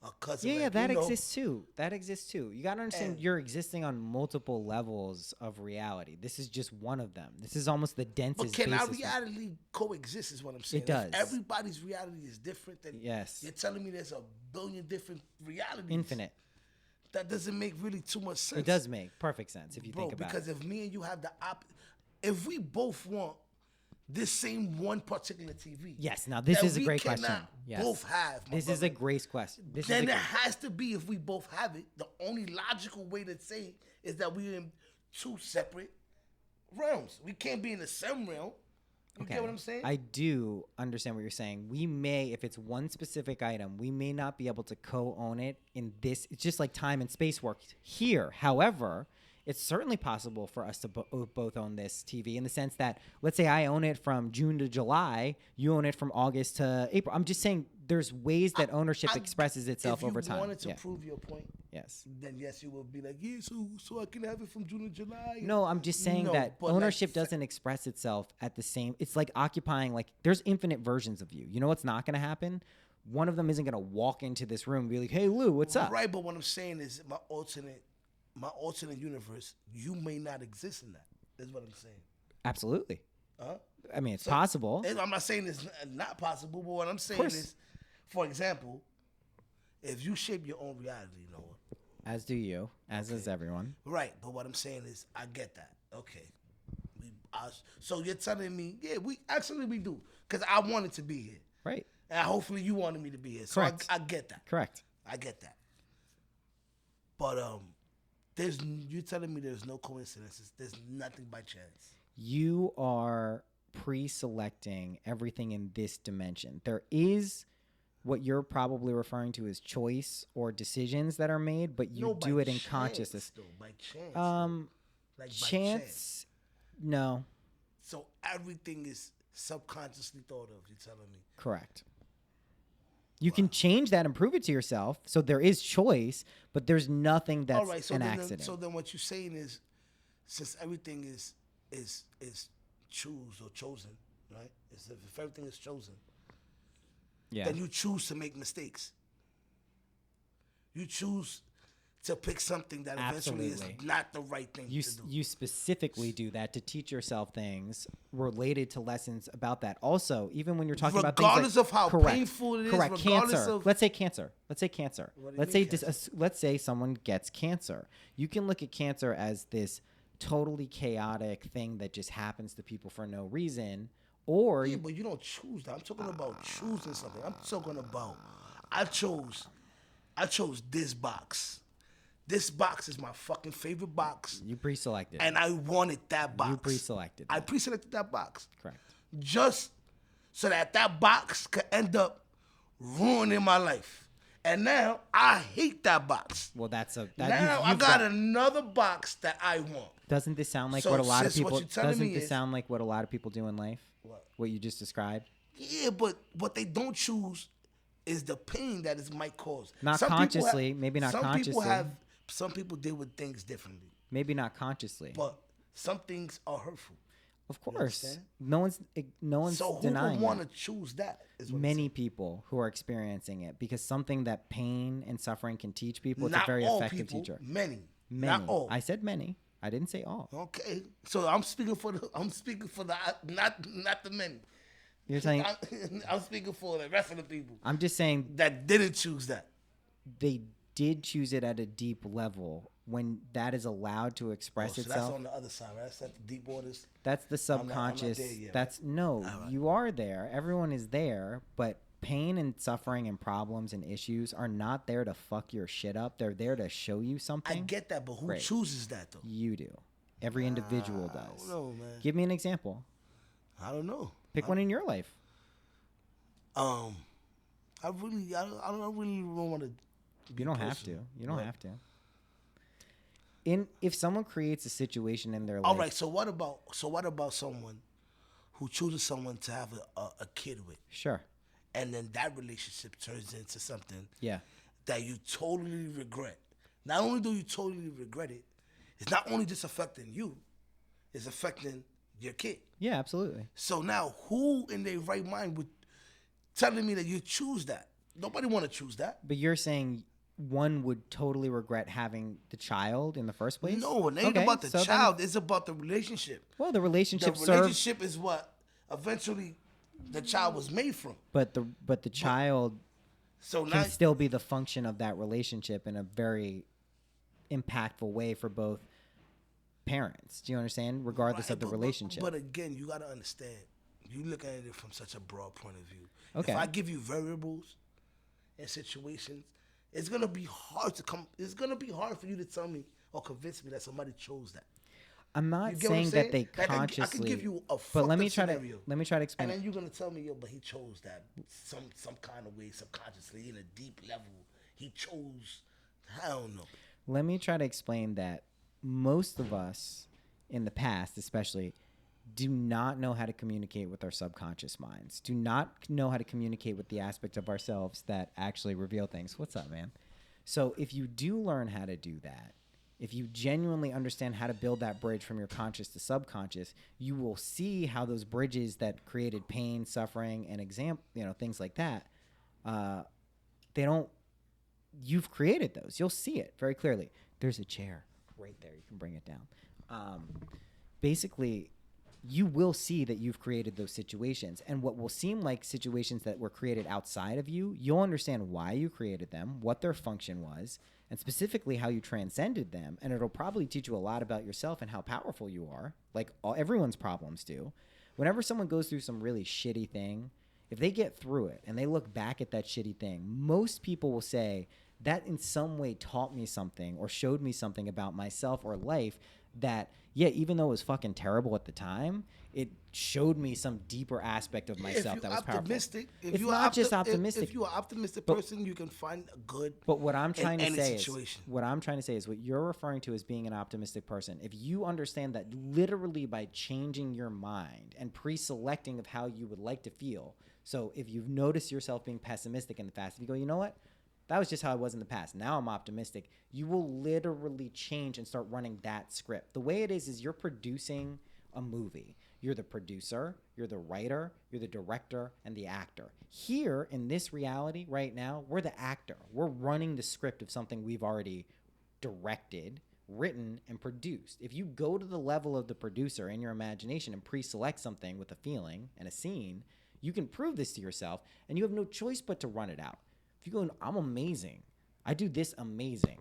[SPEAKER 2] a cousin.
[SPEAKER 1] Yeah,
[SPEAKER 2] like,
[SPEAKER 1] that exists too. That exists too. You gotta understand
[SPEAKER 2] And-
[SPEAKER 1] you're existing on multiple levels of reality. This is just one of them. This is almost the densest
[SPEAKER 2] But can our
[SPEAKER 1] basis.
[SPEAKER 2] reality coexist is what I'm saying.
[SPEAKER 1] It does.
[SPEAKER 2] If everybody's reality is different, then
[SPEAKER 1] Yes.
[SPEAKER 2] you're telling me there's a billion different realities.
[SPEAKER 1] Infinite.
[SPEAKER 2] That doesn't make really too much sense.
[SPEAKER 1] It does make perfect sense if you
[SPEAKER 2] Bro,
[SPEAKER 1] think about
[SPEAKER 2] because
[SPEAKER 1] it.
[SPEAKER 2] if me and you have if we both want this same one particular TV.
[SPEAKER 1] Yes, now this
[SPEAKER 2] that
[SPEAKER 1] is a
[SPEAKER 2] we
[SPEAKER 1] great question.
[SPEAKER 2] cannot
[SPEAKER 1] Yes.
[SPEAKER 2] both have. my
[SPEAKER 1] This is a
[SPEAKER 2] brother,
[SPEAKER 1] great question.
[SPEAKER 2] then it has to be if we both have it. The only logical way to say is that we're in two separate realms. We can't be in the same realm. You get what I'm saying?
[SPEAKER 1] I do understand what you're saying. We may, if it's one specific item, we may not be able to co-own it in this. It's just like time and space work here. However, it's certainly possible for us to both own this TV in the sense that, let's say I own it from June to July, you own it from August to April. I'm just saying there's ways that ownership expresses itself over time.
[SPEAKER 2] If you wanted to
[SPEAKER 1] Yeah.
[SPEAKER 2] prove your point,
[SPEAKER 1] Yes.
[SPEAKER 2] then yes, you would be like, yeah, so I can have it from June to July.
[SPEAKER 1] No, I'm just saying
[SPEAKER 2] No,
[SPEAKER 1] that
[SPEAKER 2] but like,
[SPEAKER 1] ownership doesn't express itself at the same. It's like occupying, like, there's infinite versions of you. You know what's not going to happen? One of them isn't going to walk into this room and be like, hey, Lou, what's up?
[SPEAKER 2] Right, but what I'm saying is my alternate universe, you may not exist in that. That's what I'm saying.
[SPEAKER 1] Absolutely.
[SPEAKER 2] Huh?
[SPEAKER 1] I mean, it's possible.
[SPEAKER 2] I'm not saying it's not possible, but what I'm saying
[SPEAKER 1] course.
[SPEAKER 2] is, for example, if you shape your own reality, you know what?
[SPEAKER 1] As do you, as does everyone.
[SPEAKER 2] Right, but what I'm saying is, I get that. Okay. So you're telling me, yeah, we do. Because I wanted to be here.
[SPEAKER 1] Right.
[SPEAKER 2] And hopefully you wanted me to be here. So
[SPEAKER 1] Correct.
[SPEAKER 2] I get that.
[SPEAKER 1] Correct.
[SPEAKER 2] I get that. But you're telling me there's no coincidences. There's nothing by chance.
[SPEAKER 1] You are pre-selecting everything in this dimension. There is what you're probably referring to as choice or decisions that are made, but you
[SPEAKER 2] by
[SPEAKER 1] do it in
[SPEAKER 2] chance,
[SPEAKER 1] consciousness.
[SPEAKER 2] Though, by chance. Like by
[SPEAKER 1] Chance? No.
[SPEAKER 2] So everything is subconsciously thought of, you're telling me.
[SPEAKER 1] Correct. You can change that and prove it to yourself. So there is choice, but there's nothing that's
[SPEAKER 2] All right, so
[SPEAKER 1] an
[SPEAKER 2] then,
[SPEAKER 1] accident.
[SPEAKER 2] so then what you're saying is, since everything is choose or chosen, right? If everything is chosen,
[SPEAKER 1] yeah.
[SPEAKER 2] then you choose to make mistakes. You choose to pick something that eventually
[SPEAKER 1] Absolutely.
[SPEAKER 2] is not the right thing to do.
[SPEAKER 1] You specifically do that to teach yourself things related to lessons about that. Also, even when you're talking about things
[SPEAKER 2] Regardless
[SPEAKER 1] like,
[SPEAKER 2] of how
[SPEAKER 1] correct,
[SPEAKER 2] painful it is,
[SPEAKER 1] correct,
[SPEAKER 2] regardless
[SPEAKER 1] cancer.
[SPEAKER 2] of-
[SPEAKER 1] Let's say cancer. Let's say cancer.
[SPEAKER 2] What do you
[SPEAKER 1] Let's
[SPEAKER 2] mean
[SPEAKER 1] say
[SPEAKER 2] cancer?
[SPEAKER 1] let's say someone gets cancer. You can look at cancer as this totally chaotic thing that just happens to people for no reason, or
[SPEAKER 2] Yeah, but you don't choose that. I'm talking about choosing something. I'm talking about I chose this box. This box is my fucking favorite box.
[SPEAKER 1] you pre-selected.
[SPEAKER 2] And I wanted that box.
[SPEAKER 1] You pre-selected
[SPEAKER 2] I
[SPEAKER 1] that.
[SPEAKER 2] pre-selected that box.
[SPEAKER 1] Correct.
[SPEAKER 2] Just so that box could end up ruining my life. And now I hate that box.
[SPEAKER 1] Well, that's a
[SPEAKER 2] Now I got another box that I want.
[SPEAKER 1] Doesn't this sound like
[SPEAKER 2] So
[SPEAKER 1] what a lot of
[SPEAKER 2] sis, what
[SPEAKER 1] people?
[SPEAKER 2] you're telling
[SPEAKER 1] Doesn't
[SPEAKER 2] me
[SPEAKER 1] this
[SPEAKER 2] is-
[SPEAKER 1] sound like what a lot of people do in life?
[SPEAKER 2] What?
[SPEAKER 1] You just described?
[SPEAKER 2] Yeah, but what they don't choose is the pain that it might cause.
[SPEAKER 1] Not
[SPEAKER 2] Some people
[SPEAKER 1] consciously, maybe not consciously.
[SPEAKER 2] Some people deal with things differently,
[SPEAKER 1] Maybe not consciously.
[SPEAKER 2] but some things are hurtful.
[SPEAKER 1] Of course,
[SPEAKER 2] understand?
[SPEAKER 1] no one's
[SPEAKER 2] So who
[SPEAKER 1] denying
[SPEAKER 2] would want to
[SPEAKER 1] that.
[SPEAKER 2] choose that? Is what I'm
[SPEAKER 1] Many people who are experiencing it, because something that pain and suffering can teach people.
[SPEAKER 2] saying.
[SPEAKER 1] It's
[SPEAKER 2] Not
[SPEAKER 1] a very
[SPEAKER 2] all
[SPEAKER 1] effective
[SPEAKER 2] people,
[SPEAKER 1] teacher.
[SPEAKER 2] Many.
[SPEAKER 1] Many.
[SPEAKER 2] Not all.
[SPEAKER 1] I said many. I didn't say all.
[SPEAKER 2] Okay, so I'm speaking for the not the men.
[SPEAKER 1] You're saying
[SPEAKER 2] I'm speaking for the rest of the people
[SPEAKER 1] I'm just saying
[SPEAKER 2] that didn't choose that.
[SPEAKER 1] they did choose it at a deep level when that is allowed to
[SPEAKER 2] Oh,
[SPEAKER 1] express
[SPEAKER 2] so that's
[SPEAKER 1] itself.
[SPEAKER 2] on the other side, right? That's at the deep waters.
[SPEAKER 1] That's the
[SPEAKER 2] I'm not
[SPEAKER 1] subconscious.
[SPEAKER 2] there yet,
[SPEAKER 1] That's no,
[SPEAKER 2] right.
[SPEAKER 1] you are there. Everyone is there, but pain and suffering and problems and issues are not there to fuck your shit up. They're there to show you
[SPEAKER 2] I
[SPEAKER 1] something.
[SPEAKER 2] get that, but who
[SPEAKER 1] Great.
[SPEAKER 2] chooses that though?
[SPEAKER 1] You do. Every individual
[SPEAKER 2] I
[SPEAKER 1] does.
[SPEAKER 2] don't know, man.
[SPEAKER 1] Give me an example.
[SPEAKER 2] I don't know.
[SPEAKER 1] Pick one in your life.
[SPEAKER 2] I don't really don't want to.
[SPEAKER 1] You don't have to. You don't have to. If someone creates a situation in their life.
[SPEAKER 2] All right. So what about someone who chooses someone to have a kid with,
[SPEAKER 1] Sure.
[SPEAKER 2] and then that relationship turns into something
[SPEAKER 1] Yeah.
[SPEAKER 2] that you totally regret? Not only do you totally regret it, it's not only just affecting you, it's affecting your kid.
[SPEAKER 1] Yeah, absolutely.
[SPEAKER 2] So now, who in their right mind would telling me that you choose that? Nobody want to choose that.
[SPEAKER 1] But you're saying one would totally regret having the child in the first place?
[SPEAKER 2] No, it ain't
[SPEAKER 1] Okay,
[SPEAKER 2] about the
[SPEAKER 1] so then-
[SPEAKER 2] child. It's about the relationship.
[SPEAKER 1] well, the
[SPEAKER 2] The
[SPEAKER 1] relationship serves,
[SPEAKER 2] relationship is what eventually the child was made from.
[SPEAKER 1] but the child
[SPEAKER 2] So
[SPEAKER 1] can
[SPEAKER 2] now,
[SPEAKER 1] still be the function of that relationship in a very impactful way for both parents. Do you understand? Regardless of the relationship.
[SPEAKER 2] But again, you got to understand. You look at it from such a broad point of view.
[SPEAKER 1] Okay.
[SPEAKER 2] If I give you variables and situations, it's gonna be hard to come. It's gonna be hard for you to tell me or convince me that somebody chose that.
[SPEAKER 1] I'm not
[SPEAKER 2] You get what I'm
[SPEAKER 1] saying that they
[SPEAKER 2] Like,
[SPEAKER 1] consciously.
[SPEAKER 2] I can give you a
[SPEAKER 1] but let
[SPEAKER 2] fucked
[SPEAKER 1] me
[SPEAKER 2] up
[SPEAKER 1] try
[SPEAKER 2] scenario.
[SPEAKER 1] to let me try to explain.
[SPEAKER 2] And
[SPEAKER 1] it.
[SPEAKER 2] then you're gonna tell me, yo, but he chose that some kind of way, subconsciously, in a deep level. He chose. I don't know.
[SPEAKER 1] Let me try to explain that most of us in the past, especially, do not know how to communicate with our subconscious minds. Do not know how to communicate with the aspect of ourselves that actually reveal things. What's up, man? So if you do learn how to do that, if you genuinely understand how to build that bridge from your conscious to subconscious, you will see how those bridges that created pain, suffering, and things like that, they don't. You've created those. You'll see it very clearly. There's a chair right there. You can bring it down. Basically, you will see that you've created those situations. And what will seem like situations that were created outside of you, you'll understand why you created them, what their function was, and specifically how you transcended them. And it'll probably teach you a lot about yourself and how powerful you are, like everyone's problems do. Whenever someone goes through some really shitty thing, if they get through it and they look back at that shitty thing, most people will say that in some way taught me something or showed me something about myself or life that, yeah, even though it was fucking terrible at the time, it showed me some deeper aspect of myself that was powerful. It's not just optimistic.
[SPEAKER 2] If you're an optimistic person, you can find a good.
[SPEAKER 1] But what I'm trying to say
[SPEAKER 2] situation.
[SPEAKER 1] is what you're referring to as being an optimistic person. If you understand that literally by changing your mind and pre-selecting of how you would like to feel. So if you've noticed yourself being pessimistic in the past, if you go, you know what? That was just how I was in the past. Now I'm optimistic. You will literally change and start running that script. The way it is you're producing a movie. You're the producer, you're the writer, you're the director, and the actor. Here, in this reality right now, we're the actor. We're running the script of something we've already directed, written, and produced. If you go to the level of the producer in your imagination and pre-select something with a feeling and a scene, you can prove this to yourself, and you have no choice but to run it out. If you go, I'm amazing. I do this amazing.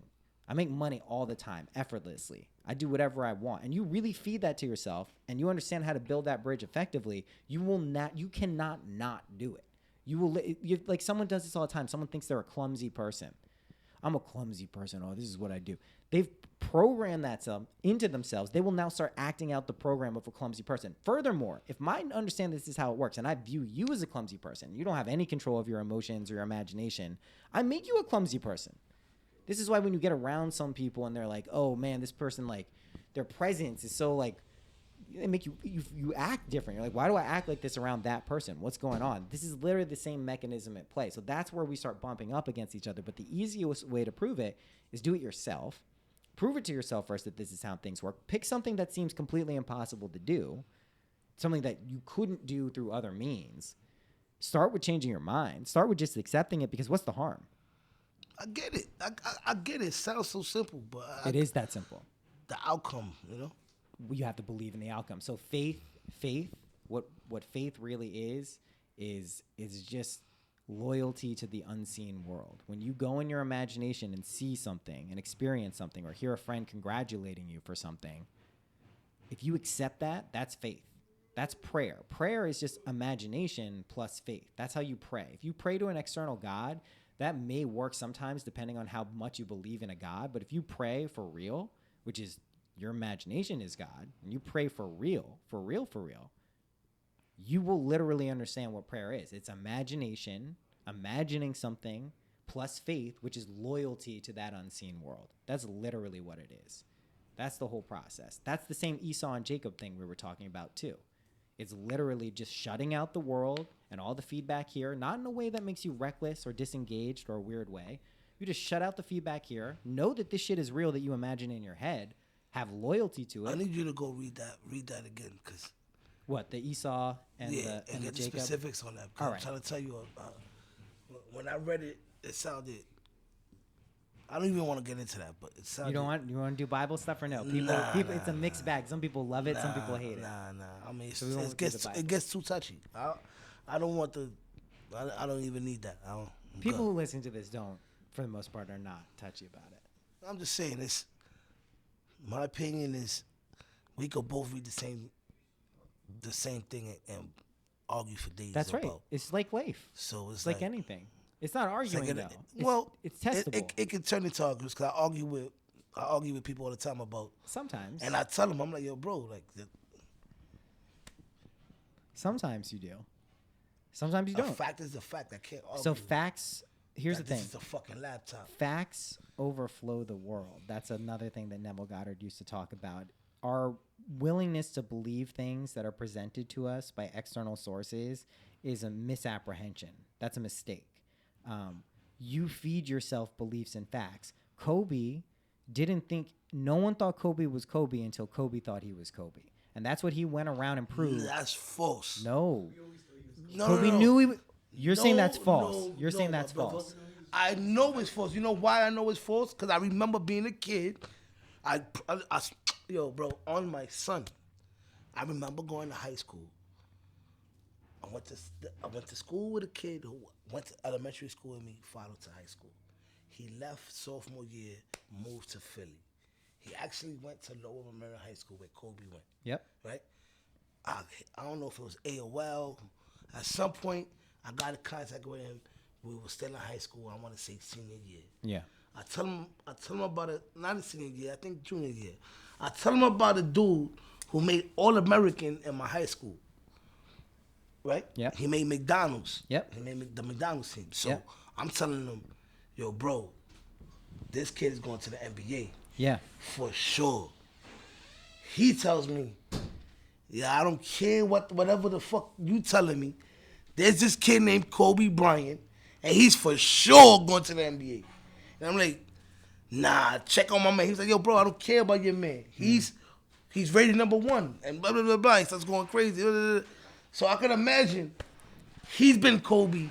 [SPEAKER 1] I make money all the time, effortlessly. I do whatever I want. And you really feed that to yourself and you understand how to build that bridge effectively, you cannot not do it. Like someone does this all the time. Someone thinks they're a clumsy person. I'm a clumsy person. Oh, this is what I do. They've programmed that into themselves. They will now start acting out the program of a clumsy person. Furthermore, if I understand this is how it works and I view you as a clumsy person, you don't have any control of your emotions or your imagination, I make you a clumsy person. This is why when you get around some people and they're like, oh man, this person, like, their presence is so like, they make you act different. You're like, why do I act like this around that person? What's going on? This is literally the same mechanism at play. So that's where we start bumping up against each other. But the easiest way to prove it is do it yourself. Prove it to yourself first that this is how things work. Pick something that seems completely impossible to do, something that you couldn't do through other means. Start with changing your mind. Start with just accepting it, because what's the harm?
[SPEAKER 2] I get it. I get it. It sounds so simple, but
[SPEAKER 1] It is that simple.
[SPEAKER 2] the outcome, you know.
[SPEAKER 1] You have to believe in the outcome. So faith, what faith really is just loyalty to the unseen world. When you go in your imagination and see something and experience something or hear a friend congratulating you for something, if you accept that, that's faith. That's prayer. Prayer is just imagination plus faith. That's how you pray. If you pray to an external God, that may work sometimes depending on how much you believe in a God. But if you pray for real, which is your imagination is God, and you pray for real, you will literally understand what prayer is. It's imagination, imagining something, plus faith, which is loyalty to that unseen world. That's literally what it is. That's the whole process. That's the same Esau and Jacob thing we were talking about too. It's literally just shutting out the world and all the feedback here, not in a way that makes you reckless or disengaged or a weird way. You just shut out the feedback here, know that this shit is real that you imagine in your head, have loyalty to it.
[SPEAKER 2] I need you to go read that again, because
[SPEAKER 1] what, the Esau and the
[SPEAKER 2] get the
[SPEAKER 1] Jacob?
[SPEAKER 2] specifics on that.
[SPEAKER 1] All
[SPEAKER 2] I'm
[SPEAKER 1] right.
[SPEAKER 2] trying to tell you, when I read it, it sounded. I don't even want to get into that, but it sounded.
[SPEAKER 1] You want to do Bible stuff or no? People, it's a mixed bag. Some people love it, some people hate it.
[SPEAKER 2] Nah. I mean,
[SPEAKER 1] So we won't do the Bible.
[SPEAKER 2] it gets too touchy. I don't want the. I don't even need that. I'm
[SPEAKER 1] People
[SPEAKER 2] good.
[SPEAKER 1] who listen to this don't, for the most part, are not touchy about it.
[SPEAKER 2] I'm just saying this. My opinion is, we could both read the same thing and argue for days.
[SPEAKER 1] That's right.
[SPEAKER 2] about.
[SPEAKER 1] It's like life.
[SPEAKER 2] So it's
[SPEAKER 1] It's like anything. It's not
[SPEAKER 2] it's
[SPEAKER 1] arguing
[SPEAKER 2] like
[SPEAKER 1] though. It's testable.
[SPEAKER 2] It can turn into arguments because I argue with people all the time about.
[SPEAKER 1] Sometimes.
[SPEAKER 2] And I tell them, I'm like, yo, bro, like.
[SPEAKER 1] Sometimes you do. Sometimes you
[SPEAKER 2] A
[SPEAKER 1] don't.
[SPEAKER 2] fact is a fact. I can't argue.
[SPEAKER 1] So facts. Here's the
[SPEAKER 2] This
[SPEAKER 1] thing.
[SPEAKER 2] is a fucking laptop.
[SPEAKER 1] Facts overflow the world. That's another thing that Neville Goddard used to talk about. Our willingness to believe things that are presented to us by external sources is a misapprehension. That's a mistake. You feed yourself beliefs and facts. Kobe didn't think, no one thought Kobe was Kobe until Kobe thought he was Kobe. And that's what he went around and proved.
[SPEAKER 2] That's false.
[SPEAKER 1] No.
[SPEAKER 2] No,
[SPEAKER 1] Kobe
[SPEAKER 2] no.
[SPEAKER 1] knew he was. You're saying
[SPEAKER 2] No,
[SPEAKER 1] that's false.
[SPEAKER 2] no,
[SPEAKER 1] You're
[SPEAKER 2] no,
[SPEAKER 1] saying
[SPEAKER 2] my
[SPEAKER 1] that's
[SPEAKER 2] brother.
[SPEAKER 1] false.
[SPEAKER 2] I know it's false. You know why I know it's false? Because I remember being a kid. Yo, bro, on my son. I remember going to high school. I went to school with a kid who went to elementary school with me, followed to high school. He left sophomore year, moved to Philly. He actually went to Lower Memorial High School where Kobe went.
[SPEAKER 1] Yep.
[SPEAKER 2] Right? I don't know if it was AOL. At some point, I got in contact with him. We were still in high school. I want to say senior year.
[SPEAKER 1] Yeah.
[SPEAKER 2] I tell him about it, not a senior year, I think junior year. I tell him about a dude who made All-American in my high school. Right?
[SPEAKER 1] Yep.
[SPEAKER 2] He made McDonald's.
[SPEAKER 1] Yep.
[SPEAKER 2] He made the McDonald's team. So
[SPEAKER 1] Yep.
[SPEAKER 2] I'm telling him, yo, bro, this kid is going to the NBA.
[SPEAKER 1] Yeah.
[SPEAKER 2] For sure. He tells me, yeah, I don't care whatever the fuck you telling me. There's this kid named Kobe Bryant, and he's for sure going to the NBA. And I'm like, nah, check on my man. He's like, yo, bro, I don't care about your man. He's rated number 1, and blah, blah, blah, blah. He starts going crazy. Blah, blah, blah. So I can imagine he's been Kobe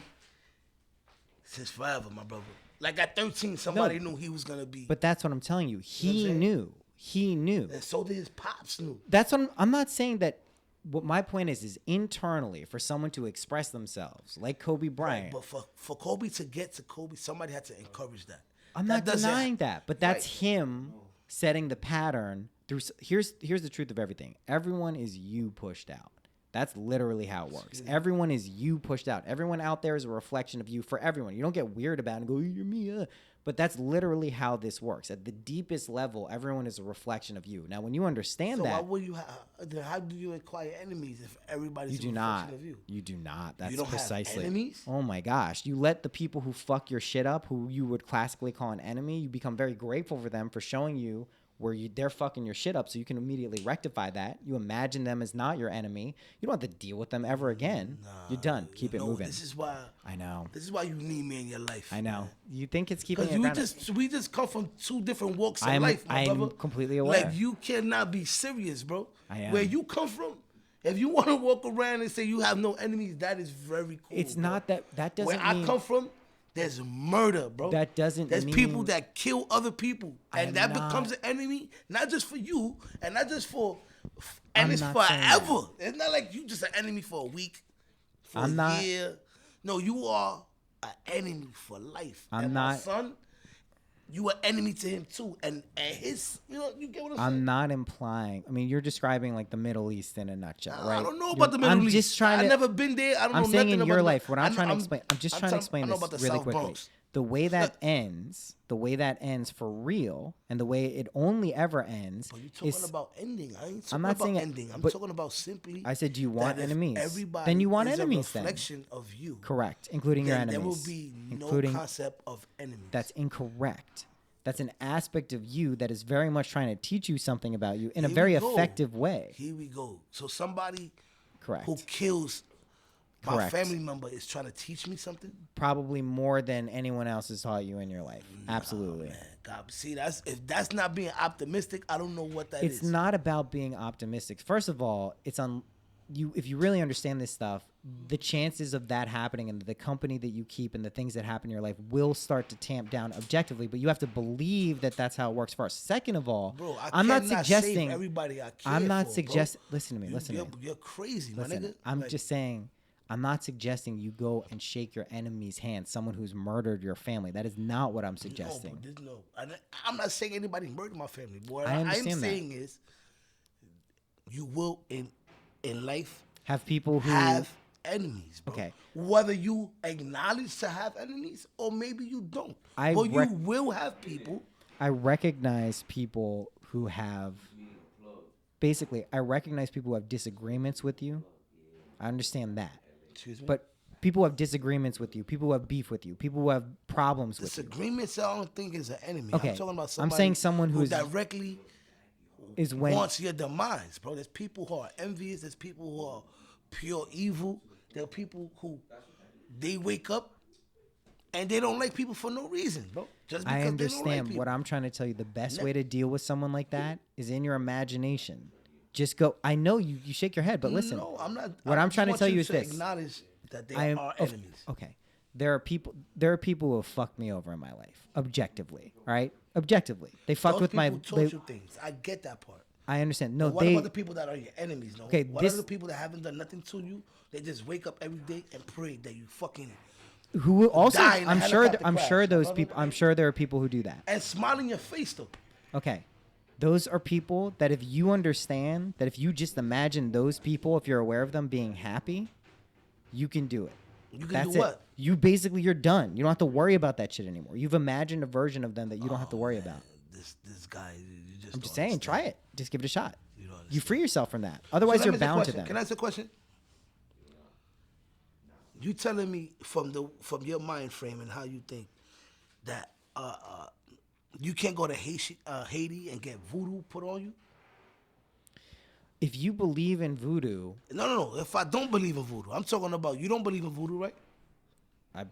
[SPEAKER 2] since forever, my brother. Like at 13, somebody knew he was going to be.
[SPEAKER 1] But that's what I'm telling you. He
[SPEAKER 2] saying?
[SPEAKER 1] knew. He knew.
[SPEAKER 2] And so did his pops knew.
[SPEAKER 1] That's what I'm not saying that. What my point is internally for someone to express themselves like Kobe Bryant.
[SPEAKER 2] But for Kobe to get to Kobe, somebody had to encourage that.
[SPEAKER 1] I'm
[SPEAKER 2] That
[SPEAKER 1] not
[SPEAKER 2] doesn't-
[SPEAKER 1] denying that, but that's
[SPEAKER 2] Right.
[SPEAKER 1] him setting the pattern through. Here's the truth of everything. Everyone is you pushed out. That's literally how it works. Everyone is you pushed out. Everyone out there is a reflection of you for everyone. You don't get weird about it and go, you're me. But that's literally how this works. At the deepest level, everyone is a reflection of you. Now, when you understand
[SPEAKER 2] So
[SPEAKER 1] that,
[SPEAKER 2] why would you then how do you acquire enemies if everybody's
[SPEAKER 1] you
[SPEAKER 2] a
[SPEAKER 1] do
[SPEAKER 2] reflection
[SPEAKER 1] not.
[SPEAKER 2] of you?
[SPEAKER 1] You do not. That's
[SPEAKER 2] don't have
[SPEAKER 1] precisely.
[SPEAKER 2] enemies?
[SPEAKER 1] Oh my gosh. You let the people who fuck your shit up, who you would classically call an enemy, you become very grateful for them for showing you where they're fucking your shit up so you can immediately rectify that. You imagine them as not your enemy. You don't have to deal with them ever again. You're done. Keep it moving.
[SPEAKER 2] This is why
[SPEAKER 1] I know.
[SPEAKER 2] This is why you need me in your life.
[SPEAKER 1] I know. You think it's keeping
[SPEAKER 2] Because
[SPEAKER 1] it grounded.
[SPEAKER 2] we just come from 2 different walks of
[SPEAKER 1] I'm-
[SPEAKER 2] life, my
[SPEAKER 1] I'm
[SPEAKER 2] brother.
[SPEAKER 1] completely aware.
[SPEAKER 2] Like you cannot be serious, bro.
[SPEAKER 1] I am.
[SPEAKER 2] Where you come from, if you want to walk around and say you have no enemies, that is very cool.
[SPEAKER 1] It's
[SPEAKER 2] bro.
[SPEAKER 1] not that doesn't
[SPEAKER 2] Where I
[SPEAKER 1] mean
[SPEAKER 2] come from, There's murder, bro.
[SPEAKER 1] That doesn't
[SPEAKER 2] There's
[SPEAKER 1] mean-
[SPEAKER 2] people that kill other people, and
[SPEAKER 1] I'm
[SPEAKER 2] that
[SPEAKER 1] not-
[SPEAKER 2] becomes an enemy, not just for you, and not just for,
[SPEAKER 1] I'm
[SPEAKER 2] and it's
[SPEAKER 1] not saying that.
[SPEAKER 2] forever. It's not like you just an enemy for a week, for
[SPEAKER 1] I'm
[SPEAKER 2] a
[SPEAKER 1] not-
[SPEAKER 2] year. No, you are an enemy for life.
[SPEAKER 1] I'm
[SPEAKER 2] and my
[SPEAKER 1] not-
[SPEAKER 2] son, you an enemy to him too, and his, you get what I'm saying?
[SPEAKER 1] I'm not implying. I mean, you're describing like the Middle East in a nutshell, right?
[SPEAKER 2] I don't know about the Middle
[SPEAKER 1] I'm
[SPEAKER 2] East.
[SPEAKER 1] just trying to.
[SPEAKER 2] I've never been there. I don't
[SPEAKER 1] I'm
[SPEAKER 2] know
[SPEAKER 1] saying
[SPEAKER 2] nothing
[SPEAKER 1] in your
[SPEAKER 2] about
[SPEAKER 1] life. What I'm
[SPEAKER 2] I
[SPEAKER 1] trying to
[SPEAKER 2] know-
[SPEAKER 1] explain. I'm just
[SPEAKER 2] I'm
[SPEAKER 1] trying to
[SPEAKER 2] talking-
[SPEAKER 1] explain
[SPEAKER 2] I know
[SPEAKER 1] this
[SPEAKER 2] about the
[SPEAKER 1] really
[SPEAKER 2] South
[SPEAKER 1] quickly.
[SPEAKER 2] Bronx.
[SPEAKER 1] The way that ends, the way that ends for real, and the way it only ever ends
[SPEAKER 2] But you're talking
[SPEAKER 1] is.
[SPEAKER 2] about ending. I ain't talking
[SPEAKER 1] I'm not
[SPEAKER 2] about
[SPEAKER 1] saying it,
[SPEAKER 2] ending. I'm
[SPEAKER 1] but
[SPEAKER 2] talking about simply.
[SPEAKER 1] I said, do you want
[SPEAKER 2] that if
[SPEAKER 1] enemies?
[SPEAKER 2] Everybody
[SPEAKER 1] Then you want
[SPEAKER 2] is
[SPEAKER 1] enemies
[SPEAKER 2] a
[SPEAKER 1] then.
[SPEAKER 2] reflection of you.
[SPEAKER 1] Correct, including your
[SPEAKER 2] Then
[SPEAKER 1] enemies.
[SPEAKER 2] there will be no
[SPEAKER 1] including
[SPEAKER 2] concept of enemies.
[SPEAKER 1] That's incorrect. That's an aspect of you that is very much trying to teach you something about you in a
[SPEAKER 2] Here
[SPEAKER 1] very
[SPEAKER 2] we go.
[SPEAKER 1] effective way.
[SPEAKER 2] Here we go. So somebody
[SPEAKER 1] Correct.
[SPEAKER 2] who kills my
[SPEAKER 1] Correct.
[SPEAKER 2] family member is trying to teach me something.
[SPEAKER 1] Probably more than anyone else has taught you in your life. Absolutely.
[SPEAKER 2] Man, God, see, if that's not being optimistic, I don't know what that is.
[SPEAKER 1] It's not about being optimistic. First of all, it's on you. If you really understand this stuff, the chances of that happening and the company that you keep and the things that happen in your life will start to tamp down objectively. But you have to believe that that's how it works first. Second of all,
[SPEAKER 2] Bro,
[SPEAKER 1] I'm not
[SPEAKER 2] cannot
[SPEAKER 1] suggesting
[SPEAKER 2] save everybody I care
[SPEAKER 1] I'm not
[SPEAKER 2] for,
[SPEAKER 1] suggesting.
[SPEAKER 2] bro.
[SPEAKER 1] Listen to me. Listen to me.
[SPEAKER 2] You're crazy, my
[SPEAKER 1] Listen,
[SPEAKER 2] nigga.
[SPEAKER 1] I'm
[SPEAKER 2] Like,
[SPEAKER 1] just saying. I'm not suggesting you go and shake your enemy's hand, someone who's murdered your family. That is not what I'm suggesting.
[SPEAKER 2] No. I'm not saying anybody murdered my family. What
[SPEAKER 1] I
[SPEAKER 2] I'm
[SPEAKER 1] understand that.
[SPEAKER 2] saying is, you will in life
[SPEAKER 1] Have people who
[SPEAKER 2] have enemies, bro.
[SPEAKER 1] Okay.
[SPEAKER 2] Whether you acknowledge to have enemies or maybe you don't.
[SPEAKER 1] I
[SPEAKER 2] But
[SPEAKER 1] rec-
[SPEAKER 2] you will have people.
[SPEAKER 1] I recognize people who have basically I recognize people who have disagreements with you. I understand that.
[SPEAKER 2] Excuse me.
[SPEAKER 1] But people who have disagreements with you, people who have beef with you, people who have problems with you
[SPEAKER 2] Disagreements, I don't think is an enemy.
[SPEAKER 1] Okay.
[SPEAKER 2] I'm talking about
[SPEAKER 1] I'm
[SPEAKER 2] somebody
[SPEAKER 1] saying someone who is-
[SPEAKER 2] directly
[SPEAKER 1] is when
[SPEAKER 2] wants your demise, bro. There's people who are envious. There's people who are pure evil. There are people who they wake up and they don't like people for no reason, bro. Just because
[SPEAKER 1] I
[SPEAKER 2] they don't like
[SPEAKER 1] understand
[SPEAKER 2] people.
[SPEAKER 1] what I'm trying to tell you. The best way to deal with someone like that is in your imagination. Just go. I know you shake your head, but listen.
[SPEAKER 2] No, I'm not.
[SPEAKER 1] What
[SPEAKER 2] I
[SPEAKER 1] I'm
[SPEAKER 2] just
[SPEAKER 1] trying to
[SPEAKER 2] want
[SPEAKER 1] tell you is
[SPEAKER 2] to
[SPEAKER 1] this.
[SPEAKER 2] acknowledge that they
[SPEAKER 1] I am
[SPEAKER 2] are
[SPEAKER 1] of-
[SPEAKER 2] enemies.
[SPEAKER 1] Okay. There are people who have fucked me over in my life. Objectively. All right? Objectively. They fucked
[SPEAKER 2] Those
[SPEAKER 1] with my
[SPEAKER 2] people taught you things. I get that part.
[SPEAKER 1] I understand. No,
[SPEAKER 2] But what
[SPEAKER 1] they
[SPEAKER 2] about the people that are your enemies? No.
[SPEAKER 1] Okay,
[SPEAKER 2] What
[SPEAKER 1] this-
[SPEAKER 2] are the people that haven't done nothing to you? They just wake up every day and pray that you fucking
[SPEAKER 1] who will also
[SPEAKER 2] die in a
[SPEAKER 1] I'm
[SPEAKER 2] helicopter
[SPEAKER 1] sure
[SPEAKER 2] crash.
[SPEAKER 1] those people I'm sure there are people who do that.
[SPEAKER 2] and smile in your face though.
[SPEAKER 1] Okay. Those are people that if you understand that if you just imagine those people, if you're aware of them being happy, you can do it.
[SPEAKER 2] You can
[SPEAKER 1] That's
[SPEAKER 2] do what?
[SPEAKER 1] it. You're done. You don't have to worry about that shit anymore. You've imagined a version of them that you don't have to worry about.
[SPEAKER 2] This guy, you just.
[SPEAKER 1] I'm just saying, try it. Just give it a shot.
[SPEAKER 2] You don't
[SPEAKER 1] You free yourself from that.
[SPEAKER 2] So
[SPEAKER 1] Otherwise,
[SPEAKER 2] let
[SPEAKER 1] you're
[SPEAKER 2] me ask you a
[SPEAKER 1] bound to
[SPEAKER 2] question.
[SPEAKER 1] them.
[SPEAKER 2] Can I ask a question? You telling me from your mind frame and how you think that you can't go to Haiti and get voodoo put on you?
[SPEAKER 1] If you believe in voodoo,
[SPEAKER 2] No. If I don't believe in voodoo, I'm talking about you don't believe in voodoo, right?
[SPEAKER 1] I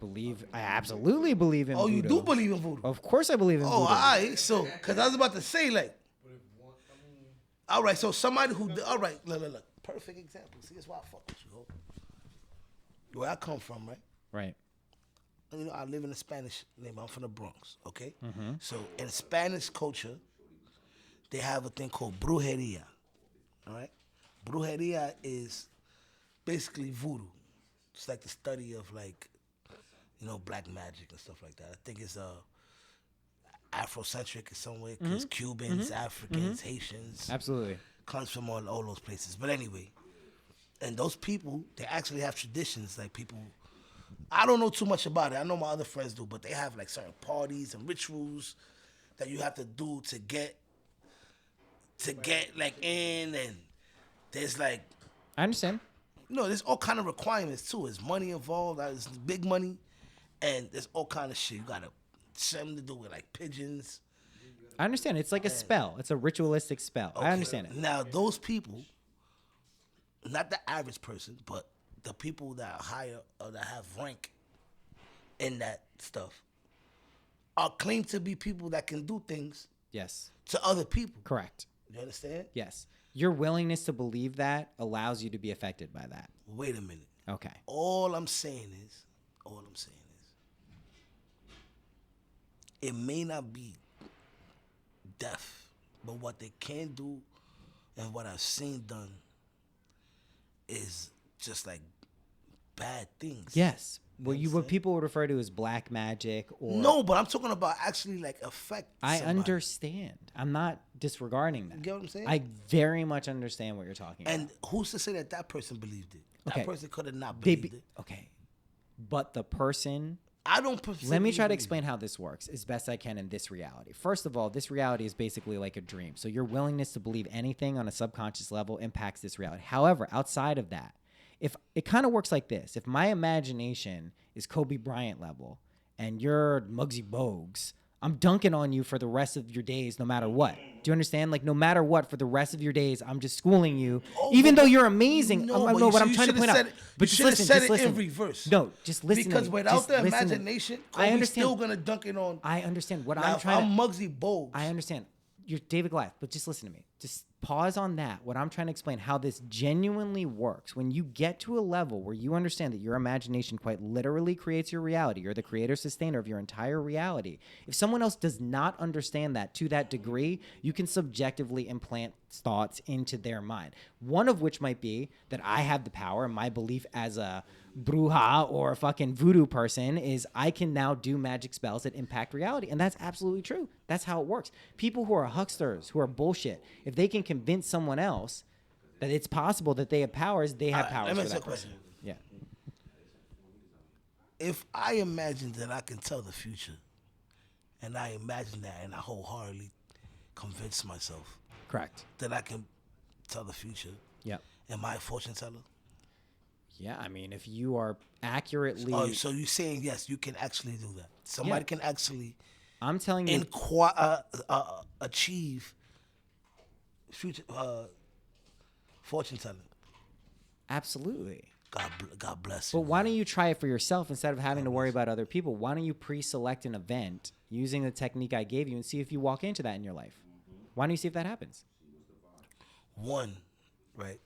[SPEAKER 1] absolutely believe in
[SPEAKER 2] Oh,
[SPEAKER 1] voodoo.
[SPEAKER 2] you do believe in voodoo.
[SPEAKER 1] Of course I believe in
[SPEAKER 2] Oh,
[SPEAKER 1] voodoo.
[SPEAKER 2] all right. So, because I was about to say, like, all right. So somebody who, all right, look, perfect example. See, that's why I fuck with you. Ho. Where I come from, right?
[SPEAKER 1] Right.
[SPEAKER 2] You know, I live in a Spanish neighborhood. I'm from the Bronx, okay?
[SPEAKER 1] Mm-hmm.
[SPEAKER 2] So in Spanish culture, they have a thing called brujeria, all right? Brujeria is basically voodoo. It's like the study of like, you know, black magic and stuff like that. I think it's Afrocentric in some way because Cubans, Africans, Haitians,
[SPEAKER 1] Absolutely.
[SPEAKER 2] comes from all those places. But anyway, and those people, they actually have traditions. Like people, I don't know too much about it. I know my other friends do, but they have like certain parties and rituals that you have to do to get like in, and there's like,
[SPEAKER 1] I understand.
[SPEAKER 2] you know, there's all kind of requirements too. There's money involved. There's big money, and there's all kind of shit. You gotta something to do with like pigeons.
[SPEAKER 1] I understand. It's like a spell. It's a ritualistic spell. I understand it.
[SPEAKER 2] Now those people, not the average person, but the people that are higher or that have rank in that stuff, are claimed to be people that can do things
[SPEAKER 1] Yes.
[SPEAKER 2] to other people.
[SPEAKER 1] Correct.
[SPEAKER 2] You understand?
[SPEAKER 1] Yes. Your willingness to believe that allows you to be affected by that.
[SPEAKER 2] Wait a minute.
[SPEAKER 1] Okay.
[SPEAKER 2] All I'm saying is, it may not be death, but what they can do and what I've seen done is just like bad things.
[SPEAKER 1] Yes.
[SPEAKER 2] You
[SPEAKER 1] What
[SPEAKER 2] understand?
[SPEAKER 1] people would refer to as black magic or
[SPEAKER 2] No, but I'm talking about actually like affect.
[SPEAKER 1] I
[SPEAKER 2] somebody.
[SPEAKER 1] understand. I'm not disregarding that.
[SPEAKER 2] You get what I'm saying?
[SPEAKER 1] I very much understand what you're talking
[SPEAKER 2] And
[SPEAKER 1] about.
[SPEAKER 2] who's to say that that person believed it?
[SPEAKER 1] Okay.
[SPEAKER 2] That person could have not
[SPEAKER 1] They
[SPEAKER 2] believed it.
[SPEAKER 1] okay. But the person
[SPEAKER 2] I don't.
[SPEAKER 1] let me
[SPEAKER 2] specifically
[SPEAKER 1] try to
[SPEAKER 2] believe
[SPEAKER 1] explain how this works as best I can in this reality. First of all, this reality is basically like a dream. So your willingness to believe anything on a subconscious level impacts this reality. However, outside of that, if it kind of works like this, if my imagination is Kobe Bryant level and you're Muggsy Bogues, I'm dunking on you for the rest of your days no matter what. Do you understand? Like no matter what, for the rest of your days, I'm just schooling you.
[SPEAKER 2] Oh,
[SPEAKER 1] even
[SPEAKER 2] but-
[SPEAKER 1] though you're amazing.
[SPEAKER 2] No,
[SPEAKER 1] I
[SPEAKER 2] but
[SPEAKER 1] know
[SPEAKER 2] you
[SPEAKER 1] what
[SPEAKER 2] see,
[SPEAKER 1] I'm
[SPEAKER 2] you
[SPEAKER 1] trying to
[SPEAKER 2] should've
[SPEAKER 1] point out.
[SPEAKER 2] said it-
[SPEAKER 1] But
[SPEAKER 2] you
[SPEAKER 1] just
[SPEAKER 2] should've
[SPEAKER 1] listen,
[SPEAKER 2] said
[SPEAKER 1] just
[SPEAKER 2] it
[SPEAKER 1] listen.
[SPEAKER 2] in reverse.
[SPEAKER 1] No, just listen. to
[SPEAKER 2] Because
[SPEAKER 1] me.
[SPEAKER 2] without
[SPEAKER 1] Just
[SPEAKER 2] the
[SPEAKER 1] listen to me.
[SPEAKER 2] imagination,
[SPEAKER 1] I
[SPEAKER 2] Kobe's
[SPEAKER 1] understand.
[SPEAKER 2] still gonna dunk it on.
[SPEAKER 1] I understand what
[SPEAKER 2] Now,
[SPEAKER 1] I'm
[SPEAKER 2] if
[SPEAKER 1] trying
[SPEAKER 2] I'm
[SPEAKER 1] to.
[SPEAKER 2] Muggsy Bogues.
[SPEAKER 1] I understand. You're David Goliath, but just listen to me. Just pause on that. What I'm trying to explain, how this genuinely works. When you get to a level where you understand that your imagination quite literally creates your reality, you're the creator sustainer of your entire reality. If someone else does not understand that to that degree, you can subjectively implant thoughts into their mind. One of which might be that I have the power, and my belief as a bruja or a fucking voodoo person is I can now do magic spells that impact reality. And that's absolutely true. That's how it works. People who are hucksters, who are bullshit, if they can convince someone else that it's possible that they have powers, they have powers
[SPEAKER 2] Let me
[SPEAKER 1] for
[SPEAKER 2] ask you
[SPEAKER 1] that
[SPEAKER 2] a
[SPEAKER 1] person.
[SPEAKER 2] question.
[SPEAKER 1] Yeah.
[SPEAKER 2] If I imagine that I can tell the future, and I imagine that, and I wholeheartedly convince myself
[SPEAKER 1] Correct.
[SPEAKER 2] that I can tell the future,
[SPEAKER 1] Yep.
[SPEAKER 2] am I a fortune teller?
[SPEAKER 1] Yeah, I mean, if you are accurately,
[SPEAKER 2] Oh, so you're saying yes, you can actually do that. Somebody
[SPEAKER 1] Yeah.
[SPEAKER 2] can actually
[SPEAKER 1] I'm telling you,
[SPEAKER 2] achieve future fortune telling.
[SPEAKER 1] absolutely.
[SPEAKER 2] God bless you.
[SPEAKER 1] But why don't you try it for yourself instead of having to worry about other people? Why don't you pre-select an event using the technique I gave you and see if you walk into that in your life? Why don't you see if that happens?
[SPEAKER 2] One, right?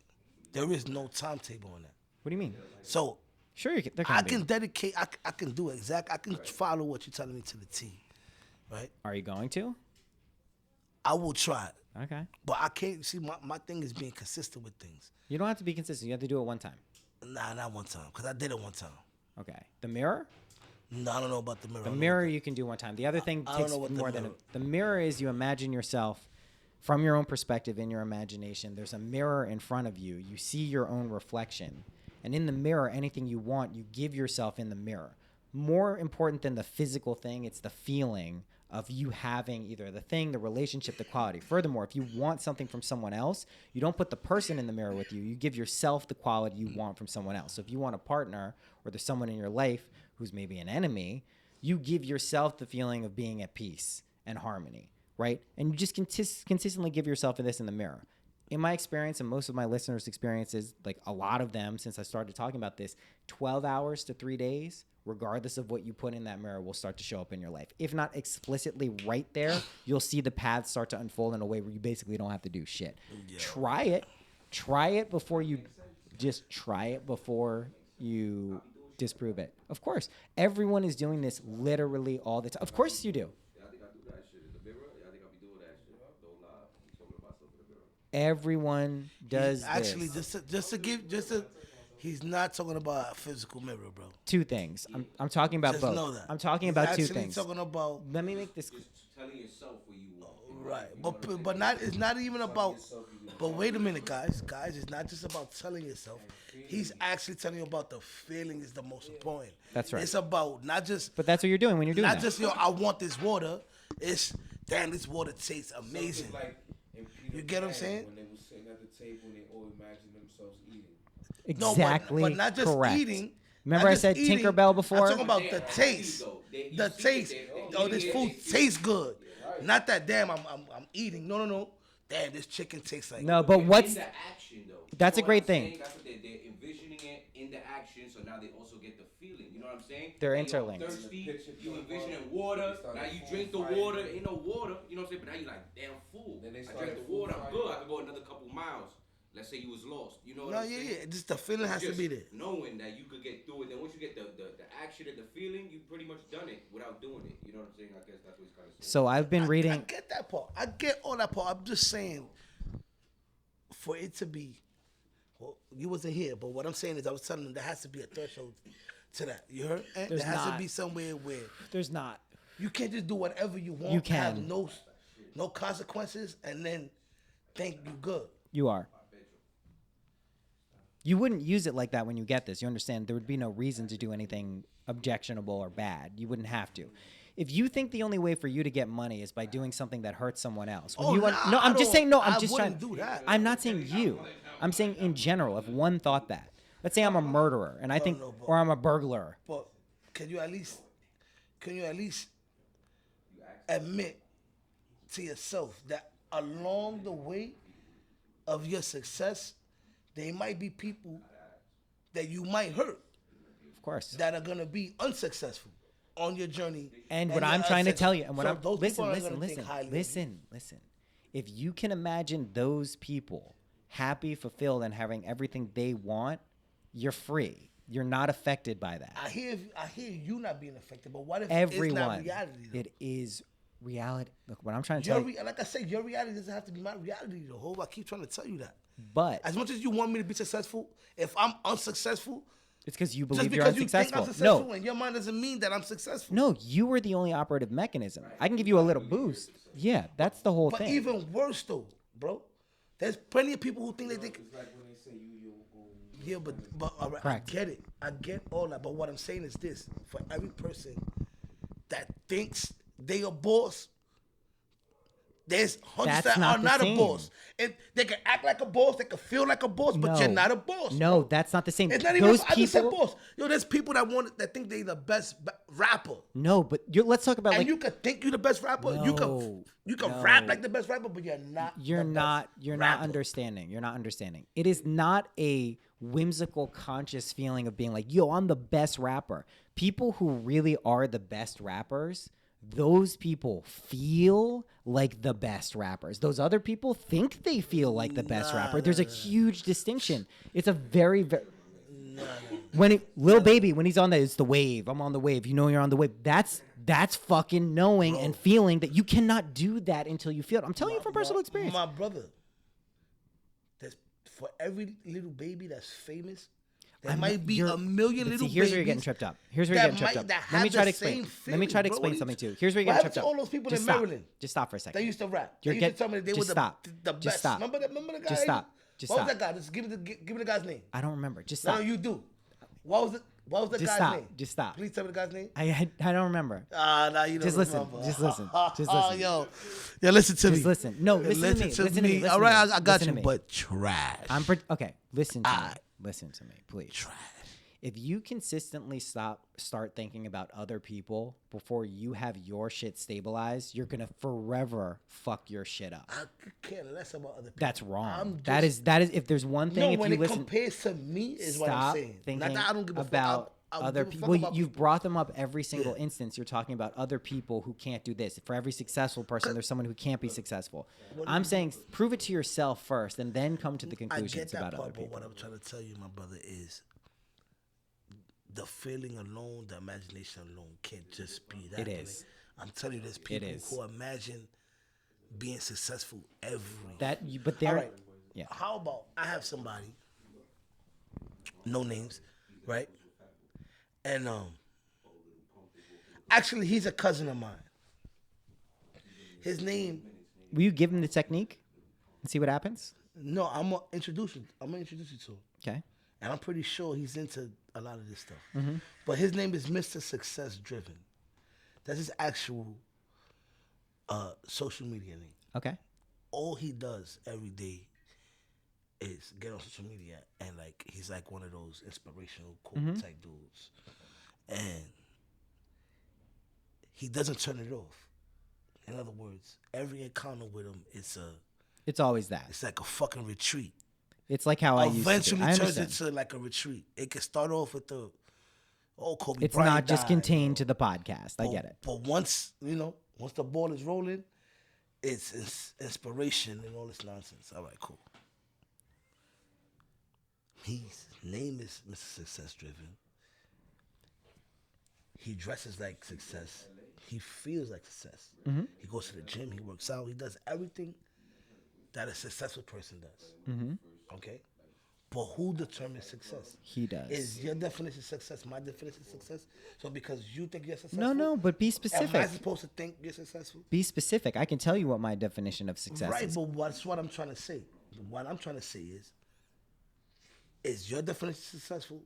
[SPEAKER 2] There is no timetable on that.
[SPEAKER 1] What do you mean?
[SPEAKER 2] So
[SPEAKER 1] Sure, there
[SPEAKER 2] I
[SPEAKER 1] can
[SPEAKER 2] can
[SPEAKER 1] be.
[SPEAKER 2] dedicate. I can do it exact. I can follow what you're telling me to the T, right?
[SPEAKER 1] Are you going to?
[SPEAKER 2] I will try it,
[SPEAKER 1] Okay.
[SPEAKER 2] but I can't see. My thing is being consistent with things.
[SPEAKER 1] You don't have to be consistent. You have to do it one time.
[SPEAKER 2] Nah, not one time, because I did it one time.
[SPEAKER 1] Okay. The mirror?
[SPEAKER 2] No, I don't know about the mirror.
[SPEAKER 1] The mirror you can do one time. The other thing
[SPEAKER 2] I don't
[SPEAKER 1] takes
[SPEAKER 2] know what the
[SPEAKER 1] more than
[SPEAKER 2] mirror-
[SPEAKER 1] the mirror is you imagine yourself from your own perspective in your imagination. There's a mirror in front of you. You see your own reflection. And in the mirror, anything you want, you give yourself in the mirror. More important than the physical thing, it's the feeling of you having either the thing, the relationship, the quality. Furthermore, if you want something from someone else, you don't put the person in the mirror with you. You give yourself the quality you want from someone else. So if you want a partner or there's someone in your life who's maybe an enemy, you give yourself the feeling of being at peace and harmony, right? And you just consistently give yourself this in the mirror. In my experience, and most of my listeners' experiences, like a lot of them since I started talking about this, 12 hours to 3 days, regardless of what you put in that mirror, will start to show up in your life. If not explicitly right there, you'll see the paths start to unfold in a way where you basically don't have to do shit. Yeah. Try it. Try it before you disprove it. Of course. Everyone is doing this literally all the time. Of course you do.
[SPEAKER 3] Yeah, I think I do that shit in the mirror. Yeah, I think I be doing that shit. Don't lie. I'm talking to myself in the mirror.
[SPEAKER 1] Everyone does
[SPEAKER 2] Actually,
[SPEAKER 1] this.
[SPEAKER 2] he's not talking about a physical mirror, bro.
[SPEAKER 1] Two things. I'm talking about
[SPEAKER 2] Just
[SPEAKER 1] both.
[SPEAKER 2] know that.
[SPEAKER 1] I'm talking
[SPEAKER 2] He's
[SPEAKER 1] about two
[SPEAKER 2] actually
[SPEAKER 1] things.
[SPEAKER 2] talking about
[SPEAKER 1] Let me make this.
[SPEAKER 3] Just telling yourself where you want.
[SPEAKER 2] right, but not. It's not even about. But wait a minute, guys. It's not just about telling yourself. He's actually telling you about the feeling is the most important.
[SPEAKER 1] That's right.
[SPEAKER 2] It's about not just.
[SPEAKER 1] But that's what you're doing when you're doing
[SPEAKER 2] Not
[SPEAKER 1] that.
[SPEAKER 2] just I want this water. It's damn, this water tastes amazing.
[SPEAKER 3] Something like in Peter
[SPEAKER 2] You get what I'm
[SPEAKER 3] Pan,
[SPEAKER 2] saying?
[SPEAKER 3] When they were sitting at the table and they all imagined themselves eating.
[SPEAKER 2] No,
[SPEAKER 1] Exactly
[SPEAKER 2] but not just
[SPEAKER 1] correct.
[SPEAKER 2] eating.
[SPEAKER 1] Remember
[SPEAKER 2] not
[SPEAKER 1] I
[SPEAKER 2] just
[SPEAKER 1] said
[SPEAKER 2] eating.
[SPEAKER 1] Tinkerbell before?
[SPEAKER 2] I'm talking about
[SPEAKER 3] They
[SPEAKER 2] the
[SPEAKER 3] are
[SPEAKER 2] taste.
[SPEAKER 3] happy, though. You
[SPEAKER 2] The
[SPEAKER 3] see
[SPEAKER 2] taste.
[SPEAKER 3] it,
[SPEAKER 2] Oh, this
[SPEAKER 3] eating it,
[SPEAKER 2] food
[SPEAKER 3] they
[SPEAKER 2] tastes good. Not that damn I'm eating. No. Damn, this chicken tastes like.
[SPEAKER 1] No, but what's
[SPEAKER 3] in the action though?
[SPEAKER 1] That's
[SPEAKER 3] You
[SPEAKER 1] a
[SPEAKER 3] know
[SPEAKER 1] great
[SPEAKER 3] what I'm
[SPEAKER 1] thing.
[SPEAKER 3] saying? That's what they're envisioning it in the action, so now they also get the feeling. You know what I'm saying?
[SPEAKER 1] They're
[SPEAKER 3] You're
[SPEAKER 1] interlinked.
[SPEAKER 3] Thirsty, you envisioning water. Now you drink the water. Ain't no water. You know what I'm saying? But now you're like damn full.
[SPEAKER 4] Then they
[SPEAKER 3] I
[SPEAKER 4] started
[SPEAKER 3] drank the water. I'm
[SPEAKER 4] food
[SPEAKER 3] good. I
[SPEAKER 4] fighting.
[SPEAKER 3] can go another couple miles.
[SPEAKER 4] Let's say you was lost. You know what
[SPEAKER 2] No,
[SPEAKER 4] I'm
[SPEAKER 2] yeah,
[SPEAKER 4] saying?
[SPEAKER 2] yeah. Just the feeling has to
[SPEAKER 4] Just
[SPEAKER 2] be there.
[SPEAKER 4] knowing that you could get through it. Then once you get the action and the feeling, you pretty much done it without doing it. You know what I'm saying? I guess that's what he's kind of saying.
[SPEAKER 1] So I've been
[SPEAKER 2] I
[SPEAKER 1] reading.
[SPEAKER 2] get that part. I get all that part. I'm just saying, for it to be, well, you wasn't here, but what I'm saying is, I was telling them there has to be a threshold to that. You heard? And
[SPEAKER 1] There's
[SPEAKER 2] there has
[SPEAKER 1] not.
[SPEAKER 2] to be somewhere where
[SPEAKER 1] There's not.
[SPEAKER 2] you can't just do whatever you want.
[SPEAKER 1] You can.
[SPEAKER 2] Have no consequences, and then think you good.
[SPEAKER 1] You are. You wouldn't use it like that when you get this. You understand there would be no reason to do anything objectionable or bad. You wouldn't have to. If you think the only way for you to get money is by doing something that hurts someone else, when
[SPEAKER 2] Oh,
[SPEAKER 1] you
[SPEAKER 2] nah,
[SPEAKER 1] no, I'm
[SPEAKER 2] I
[SPEAKER 1] just saying no. I'm
[SPEAKER 2] I
[SPEAKER 1] just
[SPEAKER 2] wouldn't
[SPEAKER 1] trying.
[SPEAKER 2] do that.
[SPEAKER 1] I'm not saying you. I'm saying in general. If one thought that, let's say I'm a murderer, and I think,
[SPEAKER 2] no, but-
[SPEAKER 1] or I'm a burglar.
[SPEAKER 2] But can you at least admit to yourself that along the way of your success, there might be people that you might hurt
[SPEAKER 1] Of course.
[SPEAKER 2] that are gonna be unsuccessful on your journey.
[SPEAKER 1] And what
[SPEAKER 2] you're
[SPEAKER 1] I'm trying to
[SPEAKER 2] unsuccessful.
[SPEAKER 1] tell you, and what
[SPEAKER 2] So
[SPEAKER 1] I'm
[SPEAKER 2] those people aren't gonna think
[SPEAKER 1] listen,
[SPEAKER 2] highly of you.
[SPEAKER 1] listen. If you can imagine those people happy, fulfilled, and having everything they want, you're free. You're not affected by that.
[SPEAKER 2] I hear you not being affected, but what if
[SPEAKER 1] Everyone.
[SPEAKER 2] it's not reality? Though?
[SPEAKER 1] It is reality. Look, what I'm trying to tell you.
[SPEAKER 2] Like I said, your reality doesn't have to be my reality. The whole I keep trying to tell you that.
[SPEAKER 1] But
[SPEAKER 2] As much as you want me to be successful, if I'm unsuccessful,
[SPEAKER 1] it's because you
[SPEAKER 2] just
[SPEAKER 1] believe you're
[SPEAKER 2] because you think I'm
[SPEAKER 1] unsuccessful.
[SPEAKER 2] successful
[SPEAKER 1] No,
[SPEAKER 2] in your mind doesn't mean that I'm successful.
[SPEAKER 1] no, you were the only operative mechanism. I can give you a little boost. Yeah, that's the whole
[SPEAKER 2] But
[SPEAKER 1] thing.
[SPEAKER 2] even worse though, bro, there's plenty of people who think they think.
[SPEAKER 3] It's like when they say you go.
[SPEAKER 2] Yeah, but all right,
[SPEAKER 1] Correct.
[SPEAKER 2] I get it. I get all that. But what I'm saying is this: for every person that thinks they a boss, there's hundreds
[SPEAKER 1] That's
[SPEAKER 2] that
[SPEAKER 1] not
[SPEAKER 2] are
[SPEAKER 1] the
[SPEAKER 2] not
[SPEAKER 1] same.
[SPEAKER 2] a boss. And they can act like a boss, they can feel like a boss, but you're not a boss.
[SPEAKER 1] No,
[SPEAKER 2] bro.
[SPEAKER 1] that's not the same.
[SPEAKER 2] It's not even.
[SPEAKER 1] Those
[SPEAKER 2] I just said
[SPEAKER 1] people.
[SPEAKER 2] boss. Yo, there's people that think they the best rapper.
[SPEAKER 1] No, but let's talk about
[SPEAKER 2] And
[SPEAKER 1] like
[SPEAKER 2] you can think you the best rapper. you can
[SPEAKER 1] No,
[SPEAKER 2] rap
[SPEAKER 1] no.
[SPEAKER 2] like the best rapper, but you're not.
[SPEAKER 1] you're
[SPEAKER 2] the
[SPEAKER 1] not
[SPEAKER 2] best
[SPEAKER 1] you're not
[SPEAKER 2] rapper.
[SPEAKER 1] understanding. You're not understanding. It is not a whimsical conscious feeling of being like, yo, I'm the best rapper. People who really are the best rappers, those people feel like the best rappers. Those other people think they feel like the best rapper. There's a huge distinction. It's a very when Lil Baby, when he's on that, it's the wave. I'm on the wave. You know you're on the wave. That's fucking knowing and feeling that you cannot do that until you feel it. I'm telling you from personal experience.
[SPEAKER 2] My brother, there's for every little baby that's famous, there might be a million
[SPEAKER 1] But
[SPEAKER 2] little
[SPEAKER 1] see, here's
[SPEAKER 2] babies.
[SPEAKER 1] where you're getting tripped up. Here's where you're getting tripped up.
[SPEAKER 2] That
[SPEAKER 1] Let me
[SPEAKER 2] have
[SPEAKER 1] try to
[SPEAKER 2] the
[SPEAKER 1] explain.
[SPEAKER 2] same
[SPEAKER 1] Let me
[SPEAKER 2] feeling,
[SPEAKER 1] try to
[SPEAKER 2] bro.
[SPEAKER 1] explain
[SPEAKER 2] What
[SPEAKER 1] something
[SPEAKER 2] you-
[SPEAKER 1] too. Here's where you're
[SPEAKER 2] What
[SPEAKER 1] getting
[SPEAKER 2] happened
[SPEAKER 1] tripped
[SPEAKER 2] to
[SPEAKER 1] up.
[SPEAKER 2] all those people
[SPEAKER 1] Just
[SPEAKER 2] in
[SPEAKER 1] stop.
[SPEAKER 2] Maryland?
[SPEAKER 1] Just stop for a second.
[SPEAKER 2] They used to rap.
[SPEAKER 1] You're
[SPEAKER 2] They used
[SPEAKER 1] get-
[SPEAKER 2] to tell me they
[SPEAKER 1] just
[SPEAKER 2] were
[SPEAKER 1] stop.
[SPEAKER 2] the
[SPEAKER 1] Just
[SPEAKER 2] best.
[SPEAKER 1] stop.
[SPEAKER 2] Remember the guy?
[SPEAKER 1] Just stop. Just
[SPEAKER 2] what
[SPEAKER 1] stop.
[SPEAKER 2] was that guy? Just give me the guy's name.
[SPEAKER 1] I don't remember. Just
[SPEAKER 2] No,
[SPEAKER 1] stop.
[SPEAKER 2] no, you do. What was the
[SPEAKER 1] Just
[SPEAKER 2] guy's
[SPEAKER 1] stop.
[SPEAKER 2] name?
[SPEAKER 1] Just stop.
[SPEAKER 2] Please tell me the guy's name.
[SPEAKER 1] I don't remember.
[SPEAKER 2] Nah, you don't
[SPEAKER 1] Just listen.
[SPEAKER 2] remember.
[SPEAKER 1] Just listen. Just listen.
[SPEAKER 2] Yo, listen to me.
[SPEAKER 1] Just listen. No, listen to me. Listen to me. Listen
[SPEAKER 2] All
[SPEAKER 1] to
[SPEAKER 2] right,
[SPEAKER 1] me.
[SPEAKER 2] I got
[SPEAKER 1] Listen
[SPEAKER 2] you,
[SPEAKER 1] to me.
[SPEAKER 2] but trash.
[SPEAKER 1] Okay, listen to me.
[SPEAKER 2] Alright.
[SPEAKER 1] Listen to me, please.
[SPEAKER 2] Trash.
[SPEAKER 1] If you consistently start thinking about other people before you have your shit stabilized, you're gonna forever fuck your shit up.
[SPEAKER 2] I could care less about other people.
[SPEAKER 1] That's wrong.
[SPEAKER 2] I'm
[SPEAKER 1] That is if there's one thing.
[SPEAKER 2] No,
[SPEAKER 1] If
[SPEAKER 2] when
[SPEAKER 1] you
[SPEAKER 2] it
[SPEAKER 1] listen,
[SPEAKER 2] compares to me, is what I'm
[SPEAKER 1] stop
[SPEAKER 2] saying.
[SPEAKER 1] thinking
[SPEAKER 2] Not that I don't give a
[SPEAKER 1] about
[SPEAKER 2] fuck. I
[SPEAKER 1] other
[SPEAKER 2] give a
[SPEAKER 1] people.
[SPEAKER 2] fuck about
[SPEAKER 1] You've
[SPEAKER 2] people.
[SPEAKER 1] brought them up every single
[SPEAKER 2] Yeah.
[SPEAKER 1] instance. You're talking about other people who can't do this. For every successful person, there's someone who can't be successful. I'm saying prove it to yourself first, and then come to the
[SPEAKER 2] I
[SPEAKER 1] conclusions
[SPEAKER 2] get that
[SPEAKER 1] about
[SPEAKER 2] part,
[SPEAKER 1] other
[SPEAKER 2] but
[SPEAKER 1] people.
[SPEAKER 2] what I'm trying to tell you, my brother, is the feeling alone, the imagination alone can't just be that.
[SPEAKER 1] It
[SPEAKER 2] way.
[SPEAKER 1] is.
[SPEAKER 2] I'm telling you, there's people
[SPEAKER 1] is.
[SPEAKER 2] who imagine being successful every.
[SPEAKER 1] But
[SPEAKER 2] All
[SPEAKER 1] they're
[SPEAKER 2] right.
[SPEAKER 1] yeah.
[SPEAKER 2] How about I have somebody, no names, right? And actually, he's a cousin of mine. His name.
[SPEAKER 1] Will you give him the technique and see what happens?
[SPEAKER 2] No, I'm gonna introduce you to him.
[SPEAKER 1] Okay.
[SPEAKER 2] And I'm pretty sure he's into a lot of this stuff. But his name is Mr. Success Driven. That's his actual social media name.
[SPEAKER 1] Okay.
[SPEAKER 2] All he does every day is get on social media and like he's like one of those inspirational quote type dudes. And he doesn't turn it off. In other words, every encounter with him
[SPEAKER 1] It's always that.
[SPEAKER 2] it's like a fucking retreat.
[SPEAKER 1] It's like how I used to do.
[SPEAKER 2] Eventually
[SPEAKER 1] I
[SPEAKER 2] turns
[SPEAKER 1] understand.
[SPEAKER 2] into like a retreat. It can start off with the Kobe
[SPEAKER 1] It's
[SPEAKER 2] Bryant
[SPEAKER 1] not just
[SPEAKER 2] died,
[SPEAKER 1] contained to the podcast. I
[SPEAKER 2] but-
[SPEAKER 1] get it.
[SPEAKER 2] But once the ball is rolling, it's inspiration and all this nonsense. All right, cool. His name is Mr. Success Driven. He dresses like success. He feels like success.
[SPEAKER 1] Mm-hmm.
[SPEAKER 2] He goes to the gym. He works out. He does everything that a successful person does.
[SPEAKER 1] Mm-hmm.
[SPEAKER 2] Okay? But who determines success?
[SPEAKER 1] He does.
[SPEAKER 2] Is your definition of success my definition of success? So because you think you're successful?
[SPEAKER 1] No, but be
[SPEAKER 2] Am I
[SPEAKER 1] specific.
[SPEAKER 2] supposed to think you're successful?
[SPEAKER 1] Be specific. I can tell you what my definition of success
[SPEAKER 2] Right,
[SPEAKER 1] is.
[SPEAKER 2] but that's what I'm trying to say. What I'm trying to say is your definition of successful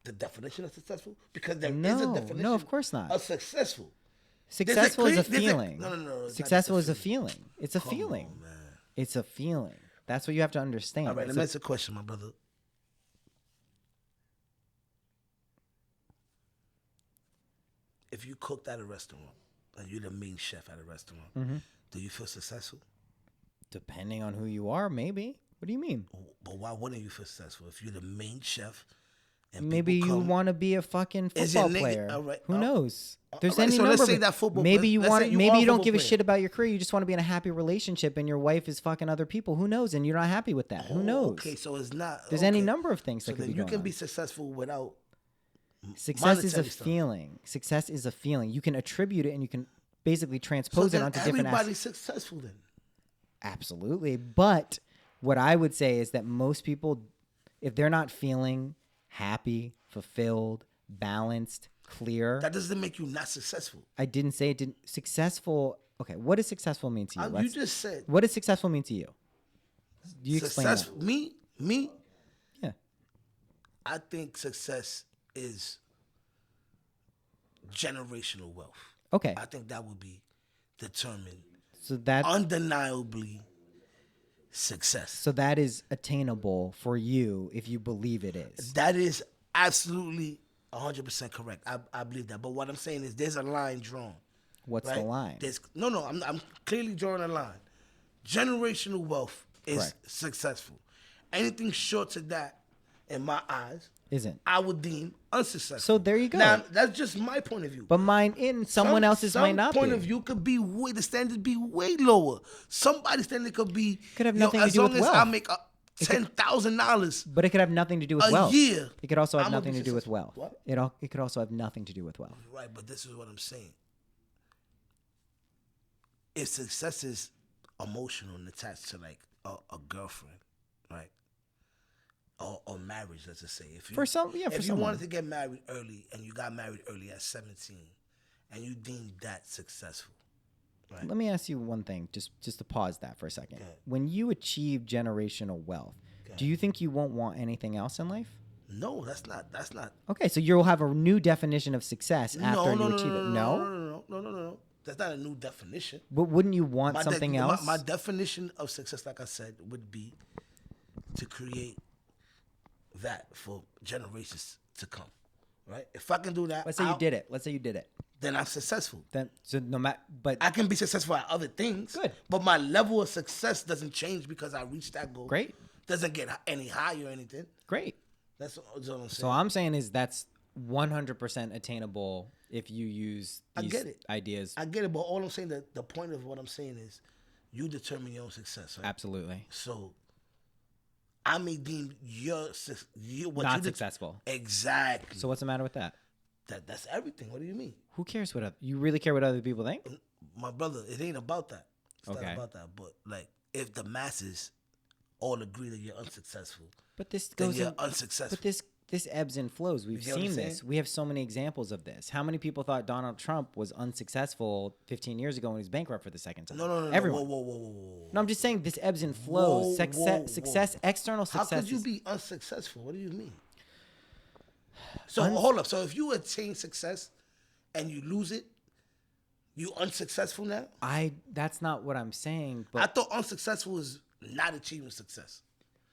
[SPEAKER 2] the definition of successful? Because there is a
[SPEAKER 1] No,
[SPEAKER 2] definition
[SPEAKER 1] no, of course not.
[SPEAKER 2] of successful.
[SPEAKER 1] Successful is a
[SPEAKER 2] there's
[SPEAKER 1] feeling.
[SPEAKER 2] No. it's not
[SPEAKER 1] Successful
[SPEAKER 2] just
[SPEAKER 1] is a feeling. It's a
[SPEAKER 2] Come
[SPEAKER 1] feeling.
[SPEAKER 2] on, man.
[SPEAKER 1] It's a feeling. That's what you have to understand.
[SPEAKER 2] All right,
[SPEAKER 1] It's
[SPEAKER 2] let me ask you a question, my brother. If you cooked at a restaurant and you're the main chef at a restaurant,
[SPEAKER 1] Mm-hmm.
[SPEAKER 2] do you feel successful?
[SPEAKER 1] Depending on who you are, maybe. What do you mean?
[SPEAKER 2] But why wouldn't you feel successful if you're the main chef? And
[SPEAKER 1] Maybe you
[SPEAKER 2] people come-
[SPEAKER 1] want to be a fucking
[SPEAKER 2] Is your
[SPEAKER 1] football
[SPEAKER 2] nigga-
[SPEAKER 1] player.
[SPEAKER 2] all right,
[SPEAKER 1] Who knows? There's
[SPEAKER 2] all right,
[SPEAKER 1] any
[SPEAKER 2] so
[SPEAKER 1] number.
[SPEAKER 2] let's
[SPEAKER 1] of
[SPEAKER 2] say
[SPEAKER 1] it.
[SPEAKER 2] that football-
[SPEAKER 1] Maybe you
[SPEAKER 2] let's
[SPEAKER 1] want.
[SPEAKER 2] say you
[SPEAKER 1] Maybe
[SPEAKER 2] are a
[SPEAKER 1] you don't
[SPEAKER 2] football
[SPEAKER 1] give a
[SPEAKER 2] player.
[SPEAKER 1] shit about your career. You just want to be in a happy relationship, and your wife is fucking other people. Who knows? And you're not happy with that. Who knows?
[SPEAKER 2] Okay, so it's not.
[SPEAKER 1] There's any
[SPEAKER 2] okay.
[SPEAKER 1] number of things
[SPEAKER 2] So
[SPEAKER 1] that could
[SPEAKER 2] then
[SPEAKER 1] be
[SPEAKER 2] you
[SPEAKER 1] going
[SPEAKER 2] can
[SPEAKER 1] on.
[SPEAKER 2] be successful without.
[SPEAKER 1] Success is a
[SPEAKER 2] monetary stuff.
[SPEAKER 1] feeling. Success is a feeling. You can attribute it, and you can basically transpose it
[SPEAKER 2] then
[SPEAKER 1] onto different
[SPEAKER 2] everybody's
[SPEAKER 1] aspects.
[SPEAKER 2] successful then.
[SPEAKER 1] Absolutely. But what I would say is that most people, if they're not feeling happy, fulfilled, balanced, clear,
[SPEAKER 2] That doesn't make you not successful.
[SPEAKER 1] I didn't say it didn't. Successful. Okay. What does successful mean to you?
[SPEAKER 2] You
[SPEAKER 1] Let's-
[SPEAKER 2] just said
[SPEAKER 1] what does successful mean to you? You explain that.
[SPEAKER 2] successful. Me.
[SPEAKER 1] Yeah.
[SPEAKER 2] I think success is generational wealth.
[SPEAKER 1] Okay.
[SPEAKER 2] I think that would be determined
[SPEAKER 1] So that
[SPEAKER 2] undeniably success.
[SPEAKER 1] so that is attainable for you if you believe it is.
[SPEAKER 2] That is absolutely 100% correct. I believe that. But what I'm saying is there's a line drawn.
[SPEAKER 1] What's the
[SPEAKER 2] Right?
[SPEAKER 1] line?
[SPEAKER 2] I'm clearly drawing a line. Generational wealth is
[SPEAKER 1] Correct.
[SPEAKER 2] successful. Anything short of that, in my eyes,
[SPEAKER 1] Isn't.
[SPEAKER 2] I would deem unsuccessful.
[SPEAKER 1] So there you go.
[SPEAKER 2] Now that's just my point of view.
[SPEAKER 1] But mine in someone else's might not
[SPEAKER 2] point
[SPEAKER 1] be.
[SPEAKER 2] of view could be the standard be way lower. Somebody's standard could be
[SPEAKER 1] Could have nothing to
[SPEAKER 2] as
[SPEAKER 1] do
[SPEAKER 2] long
[SPEAKER 1] with
[SPEAKER 2] as I
[SPEAKER 1] wealth.
[SPEAKER 2] make $10,000
[SPEAKER 1] But it could have nothing to do with
[SPEAKER 2] a
[SPEAKER 1] wealth.
[SPEAKER 2] year.
[SPEAKER 1] It could also have
[SPEAKER 2] I'm gonna
[SPEAKER 1] nothing
[SPEAKER 2] be
[SPEAKER 1] to do with
[SPEAKER 2] successful.
[SPEAKER 1] wealth.
[SPEAKER 2] What?
[SPEAKER 1] It could also have nothing to do with wealth.
[SPEAKER 2] Right, but this is what I'm saying. If success is emotional and attached to like a girlfriend, right? Or marriage, let's just say. If you,
[SPEAKER 1] For some- yeah, for
[SPEAKER 2] if you
[SPEAKER 1] someone.
[SPEAKER 2] wanted to get married early and you got married early at 17 and you deemed that successful, right?
[SPEAKER 1] Let me ask you one thing, just to pause that for a second.
[SPEAKER 2] Go ahead.
[SPEAKER 1] When you achieve generational wealth, do you think you won't want anything else in life?
[SPEAKER 2] No, that's not.
[SPEAKER 1] Okay, so you'll have a new definition of success after you achieve it.
[SPEAKER 2] No. That's not a new definition.
[SPEAKER 1] But wouldn't you want
[SPEAKER 2] My
[SPEAKER 1] something
[SPEAKER 2] de-
[SPEAKER 1] else?
[SPEAKER 2] My definition of success, like I said, would be to create that for generations to come. Right? If I can do that,
[SPEAKER 1] Let's say you did it. Let's say you did it.
[SPEAKER 2] then I'm successful.
[SPEAKER 1] Then so no matter, but
[SPEAKER 2] I can be successful at other things.
[SPEAKER 1] Good.
[SPEAKER 2] But my level of success doesn't change because I reached that goal.
[SPEAKER 1] Great.
[SPEAKER 2] Doesn't get any higher or anything.
[SPEAKER 1] great.
[SPEAKER 2] That's all I'm saying.
[SPEAKER 1] So I'm saying is that's 100% attainable if you use
[SPEAKER 2] I
[SPEAKER 1] these
[SPEAKER 2] get it.
[SPEAKER 1] ideas.
[SPEAKER 2] I get it, but all I'm saying, that the point of what I'm saying is you determine your own success. Right?
[SPEAKER 1] Absolutely.
[SPEAKER 2] So I may deem what
[SPEAKER 1] Not
[SPEAKER 2] you
[SPEAKER 1] successful.
[SPEAKER 2] Exactly.
[SPEAKER 1] So what's the matter with that?
[SPEAKER 2] That's everything. What do you mean?
[SPEAKER 1] Who cares what you really care what other people think?
[SPEAKER 2] My brother, it ain't about that. It's
[SPEAKER 1] Okay.
[SPEAKER 2] not about that. But like if the masses all agree that you're unsuccessful,
[SPEAKER 1] But this
[SPEAKER 2] then
[SPEAKER 1] goes
[SPEAKER 2] you're
[SPEAKER 1] in,
[SPEAKER 2] unsuccessful.
[SPEAKER 1] but this ebbs and flows. We've
[SPEAKER 2] get what I'm
[SPEAKER 1] seen this.
[SPEAKER 2] saying?
[SPEAKER 1] We have so many examples of this. How many people thought Donald Trump was unsuccessful 15 years ago when he was bankrupt for the second time?
[SPEAKER 2] No.
[SPEAKER 1] Everyone.
[SPEAKER 2] Whoa.
[SPEAKER 1] No, I'm just saying this ebbs and flows.
[SPEAKER 2] Whoa,
[SPEAKER 1] Success,
[SPEAKER 2] whoa.
[SPEAKER 1] success, external
[SPEAKER 2] How
[SPEAKER 1] success.
[SPEAKER 2] could you
[SPEAKER 1] is-
[SPEAKER 2] be unsuccessful? What do you mean? So hold up. So if you attain success and you lose it, you unsuccessful now?
[SPEAKER 1] That's not what I'm saying.
[SPEAKER 2] I
[SPEAKER 1] But
[SPEAKER 2] thought unsuccessful is not achieving success.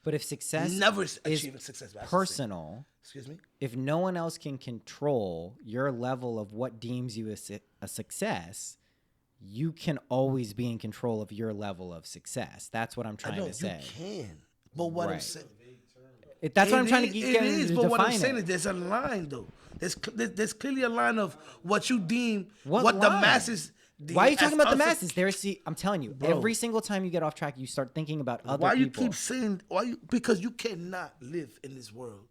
[SPEAKER 1] but if success
[SPEAKER 2] Never
[SPEAKER 1] is
[SPEAKER 2] achieving success. I should say.
[SPEAKER 1] personal,
[SPEAKER 2] Excuse me?
[SPEAKER 1] if no one else can control your level of what deems you a success, you can always be in control of your level of success. That's what I'm
[SPEAKER 2] I
[SPEAKER 1] trying
[SPEAKER 2] know
[SPEAKER 1] to say.
[SPEAKER 2] you can. But what I'm
[SPEAKER 1] Right.
[SPEAKER 2] saying.
[SPEAKER 1] That's what I'm trying to
[SPEAKER 2] It
[SPEAKER 1] get
[SPEAKER 2] is,
[SPEAKER 1] to
[SPEAKER 2] but what I'm
[SPEAKER 1] define
[SPEAKER 2] saying
[SPEAKER 1] it.
[SPEAKER 2] is there's a line though. There's clearly a line of what you deem
[SPEAKER 1] What
[SPEAKER 2] the
[SPEAKER 1] line?
[SPEAKER 2] masses
[SPEAKER 1] Why are you talking about the
[SPEAKER 2] us-
[SPEAKER 1] masses? I'm telling you,
[SPEAKER 2] Bro.
[SPEAKER 1] every single time you get off track, you start thinking about other
[SPEAKER 2] Why you
[SPEAKER 1] people.
[SPEAKER 2] keep saying? Because you cannot live in this world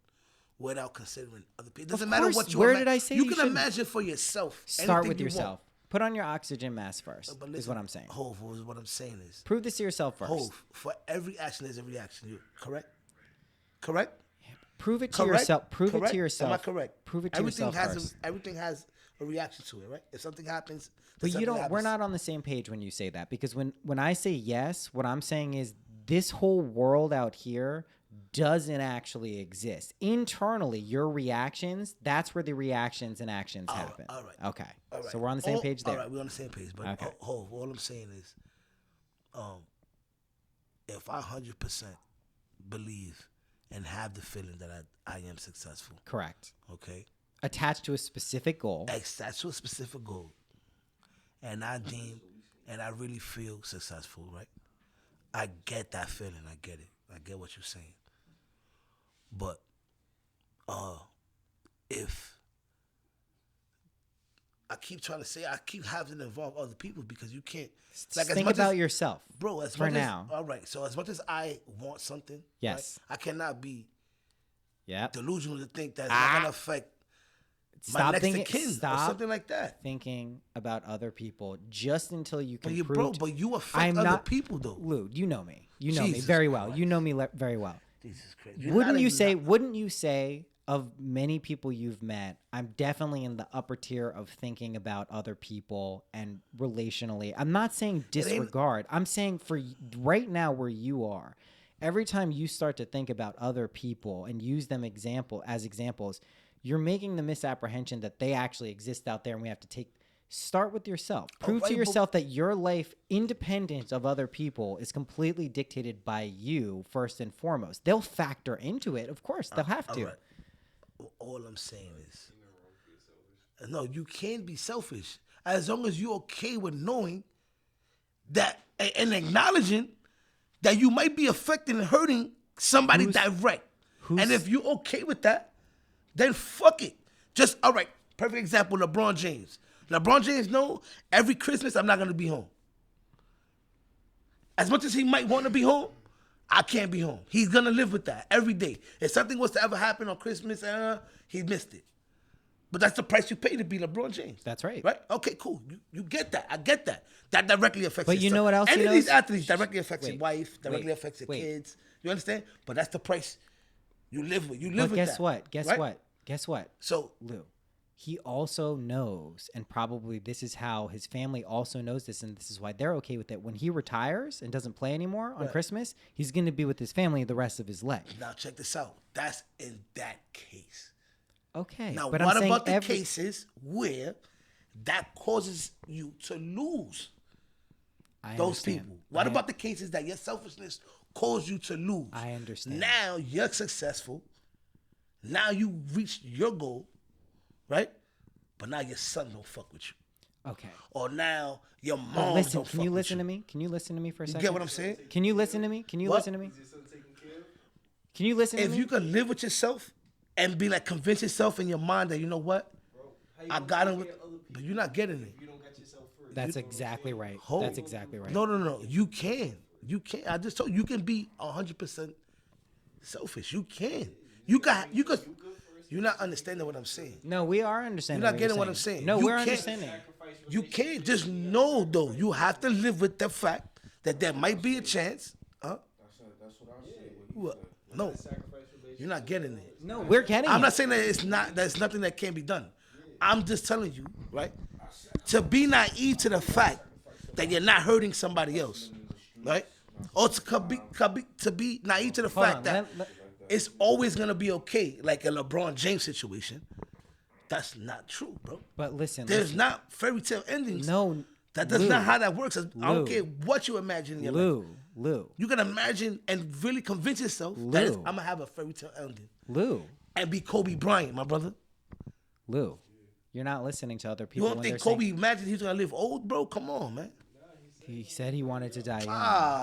[SPEAKER 2] without considering other people. It doesn't matter
[SPEAKER 1] course.
[SPEAKER 2] what you.
[SPEAKER 1] Where did I say
[SPEAKER 2] you
[SPEAKER 1] you
[SPEAKER 2] can
[SPEAKER 1] shouldn't?
[SPEAKER 2] imagine for yourself?
[SPEAKER 1] Start
[SPEAKER 2] anything
[SPEAKER 1] with
[SPEAKER 2] you
[SPEAKER 1] yourself. Put on your oxygen mask first.
[SPEAKER 2] But
[SPEAKER 1] Is
[SPEAKER 2] listen,
[SPEAKER 1] what I'm saying.
[SPEAKER 2] Hov, what I'm saying is,
[SPEAKER 1] Prove this to yourself first.
[SPEAKER 2] Hov, for every action there's a reaction. You correct? Correct?
[SPEAKER 1] Prove it to
[SPEAKER 2] Correct?
[SPEAKER 1] yourself. Prove it
[SPEAKER 2] Correct?
[SPEAKER 1] to yourself.
[SPEAKER 2] Am I correct?
[SPEAKER 1] Prove it to
[SPEAKER 2] everything
[SPEAKER 1] yourself
[SPEAKER 2] has
[SPEAKER 1] first.
[SPEAKER 2] everything has a reaction to it, right? If something happens,
[SPEAKER 1] But
[SPEAKER 2] then
[SPEAKER 1] you
[SPEAKER 2] something
[SPEAKER 1] don't. We're
[SPEAKER 2] happens.
[SPEAKER 1] not on the same page when you say that, because when I say yes, what I'm saying is this whole world out here doesn't actually exist. Internally, your reactions, that's where the reactions and actions happen.
[SPEAKER 2] all right.
[SPEAKER 1] Okay.
[SPEAKER 2] All right.
[SPEAKER 1] So we're on the same page there.
[SPEAKER 2] All right, we're on the same page. But
[SPEAKER 1] Okay.
[SPEAKER 2] Hov, all I'm saying is, if I 100% believe and have the feeling that I am successful,
[SPEAKER 1] Correct.
[SPEAKER 2] okay,
[SPEAKER 1] Attached to a specific goal.
[SPEAKER 2] that's to a specific goal, and I really feel successful, right? I get that feeling. I get it. I get what you're saying. But if I keep trying to say, I keep having to involve other people because you can't.
[SPEAKER 1] Just
[SPEAKER 2] as
[SPEAKER 1] think
[SPEAKER 2] much
[SPEAKER 1] about
[SPEAKER 2] as,
[SPEAKER 1] yourself.
[SPEAKER 2] bro. As
[SPEAKER 1] for
[SPEAKER 2] much
[SPEAKER 1] now.
[SPEAKER 2] As, all right. So as much as I want something,
[SPEAKER 1] Yes.
[SPEAKER 2] right, I cannot be
[SPEAKER 1] Yep.
[SPEAKER 2] delusional to think that's not gonna affect my
[SPEAKER 1] Stop
[SPEAKER 2] next
[SPEAKER 1] thinking.
[SPEAKER 2] of kin or
[SPEAKER 1] Stop
[SPEAKER 2] something like that.
[SPEAKER 1] thinking about other people just until you can
[SPEAKER 2] But you,
[SPEAKER 1] prove.
[SPEAKER 2] bro, but you affect
[SPEAKER 1] I'm
[SPEAKER 2] other
[SPEAKER 1] not
[SPEAKER 2] people though.
[SPEAKER 1] Lou, you know me. You know me
[SPEAKER 2] Jesus
[SPEAKER 1] very well.
[SPEAKER 2] Christ.
[SPEAKER 1] You know me very well.
[SPEAKER 2] Jesus Christ. You're
[SPEAKER 1] Wouldn't
[SPEAKER 2] not
[SPEAKER 1] you
[SPEAKER 2] a-
[SPEAKER 1] say? Wouldn't you say of many people you've met, I'm definitely in the upper tier of thinking about other people and relationally. I'm not saying disregard. I'm saying for right now where you are, every time you start to think about other people and use them as examples, you're making the misapprehension that they actually exist out there and we have to start with yourself. Prove
[SPEAKER 2] right,
[SPEAKER 1] to
[SPEAKER 2] but-
[SPEAKER 1] yourself that your life, independent of other people, is completely dictated by you first and foremost. They'll factor into it, of course. They'll have to.
[SPEAKER 2] All right. All I'm saying is, no, you can't be selfish as long as you're okay with knowing that and acknowledging that you might be affecting and hurting somebody direct. And if you're okay with that, then fuck it. Just all right. Perfect example: LeBron James. LeBron James know every Christmas I'm not gonna be home. As much as he might want to be home, I can't be home. He's gonna live with that every day. If something was to ever happen on Christmas, he missed it. But that's the price you pay to be LeBron James.
[SPEAKER 1] That's right.
[SPEAKER 2] Right? Okay, cool. You get that. I get that. That directly affects.
[SPEAKER 1] But
[SPEAKER 2] his
[SPEAKER 1] you
[SPEAKER 2] son.
[SPEAKER 1] know what else
[SPEAKER 2] Any
[SPEAKER 1] he
[SPEAKER 2] of these
[SPEAKER 1] knows?
[SPEAKER 2] athletes directly affects your
[SPEAKER 1] Wait,
[SPEAKER 2] wife. Directly
[SPEAKER 1] wait,
[SPEAKER 2] affects your
[SPEAKER 1] wait.
[SPEAKER 2] kids. You understand? But that's the price you live with. You
[SPEAKER 1] But
[SPEAKER 2] live with
[SPEAKER 1] guess
[SPEAKER 2] that.
[SPEAKER 1] what? Guess
[SPEAKER 2] right?
[SPEAKER 1] what? Guess what?
[SPEAKER 2] So
[SPEAKER 1] Lou, he also knows, and probably this is how his family also knows this, and this is why they're okay with it. When he retires and doesn't play anymore on Christmas, he's going to be with his family the rest of his life.
[SPEAKER 2] now check this out. That's in that case.
[SPEAKER 1] Okay.
[SPEAKER 2] Now,
[SPEAKER 1] but
[SPEAKER 2] what
[SPEAKER 1] I'm saying
[SPEAKER 2] about the cases where that causes you to lose
[SPEAKER 1] I
[SPEAKER 2] those
[SPEAKER 1] understand.
[SPEAKER 2] people? What about the cases that your selfishness caused you to lose?
[SPEAKER 1] I understand.
[SPEAKER 2] Now you're successful. Now you reached your goal, right? But now your son don't fuck with you.
[SPEAKER 1] Okay.
[SPEAKER 2] Or now your
[SPEAKER 1] But
[SPEAKER 2] mom
[SPEAKER 1] listen,
[SPEAKER 2] don't
[SPEAKER 1] can
[SPEAKER 2] fuck
[SPEAKER 1] you
[SPEAKER 2] with
[SPEAKER 1] listen
[SPEAKER 2] you.
[SPEAKER 1] to me? Can you listen to me for a
[SPEAKER 2] You
[SPEAKER 1] second?
[SPEAKER 2] get what I'm saying?
[SPEAKER 1] Can you listen to me? Can you
[SPEAKER 2] What?
[SPEAKER 1] listen to me?
[SPEAKER 3] Is your son taken care of?
[SPEAKER 1] Can you listen to
[SPEAKER 2] If
[SPEAKER 1] me?
[SPEAKER 2] you can live with yourself and be like, convince yourself in your mind that, you know what?
[SPEAKER 3] Bro, how you
[SPEAKER 2] I
[SPEAKER 3] gonna
[SPEAKER 2] got
[SPEAKER 3] take
[SPEAKER 2] him with,
[SPEAKER 3] care of other people
[SPEAKER 2] but you're not getting it.
[SPEAKER 3] if you don't got yourself first?
[SPEAKER 1] That's exactly right.
[SPEAKER 2] Hold.
[SPEAKER 1] That's exactly right.
[SPEAKER 2] No. You can. You can. I just told you, you can be 100% selfish. You can. You could. You're not understanding what I'm saying.
[SPEAKER 1] No, we are understanding.
[SPEAKER 2] You're not getting what I'm saying.
[SPEAKER 1] No,
[SPEAKER 2] You
[SPEAKER 1] we're
[SPEAKER 2] can't-
[SPEAKER 1] understanding.
[SPEAKER 2] You can't. Just know, though, you have to live with the fact that there might be a chance. Huh?
[SPEAKER 3] That's what I'm saying.
[SPEAKER 2] What? No. You're not getting it.
[SPEAKER 1] No, we're getting
[SPEAKER 2] I'm
[SPEAKER 1] it.
[SPEAKER 2] not saying that it's not. There's nothing that can't be done. I'm just telling you, right? To be naive to the fact that you're not hurting somebody else, right? Or to be naive to the
[SPEAKER 1] Hold
[SPEAKER 2] fact
[SPEAKER 1] on,
[SPEAKER 2] that
[SPEAKER 1] let-
[SPEAKER 2] it's always gonna be okay, like a LeBron James situation. That's not true, bro.
[SPEAKER 1] But listen,
[SPEAKER 2] There's not fairy tale endings.
[SPEAKER 1] no,
[SPEAKER 2] That's
[SPEAKER 1] Lou,
[SPEAKER 2] not how that works. I don't
[SPEAKER 1] Lou.
[SPEAKER 2] care what you imagine in your life.
[SPEAKER 1] Lou,
[SPEAKER 2] You can imagine and really convince yourself that
[SPEAKER 1] Lou.
[SPEAKER 2] I'm gonna have a fairy tale ending
[SPEAKER 1] Lou,
[SPEAKER 2] and be Kobe Bryant, my brother.
[SPEAKER 1] Lou. You're not listening to other
[SPEAKER 2] You
[SPEAKER 1] people.
[SPEAKER 2] don't
[SPEAKER 1] when
[SPEAKER 2] think
[SPEAKER 1] they're
[SPEAKER 2] Kobe imagined he's gonna live old, bro? Come on, man.
[SPEAKER 1] saying, he said he wanted to die young.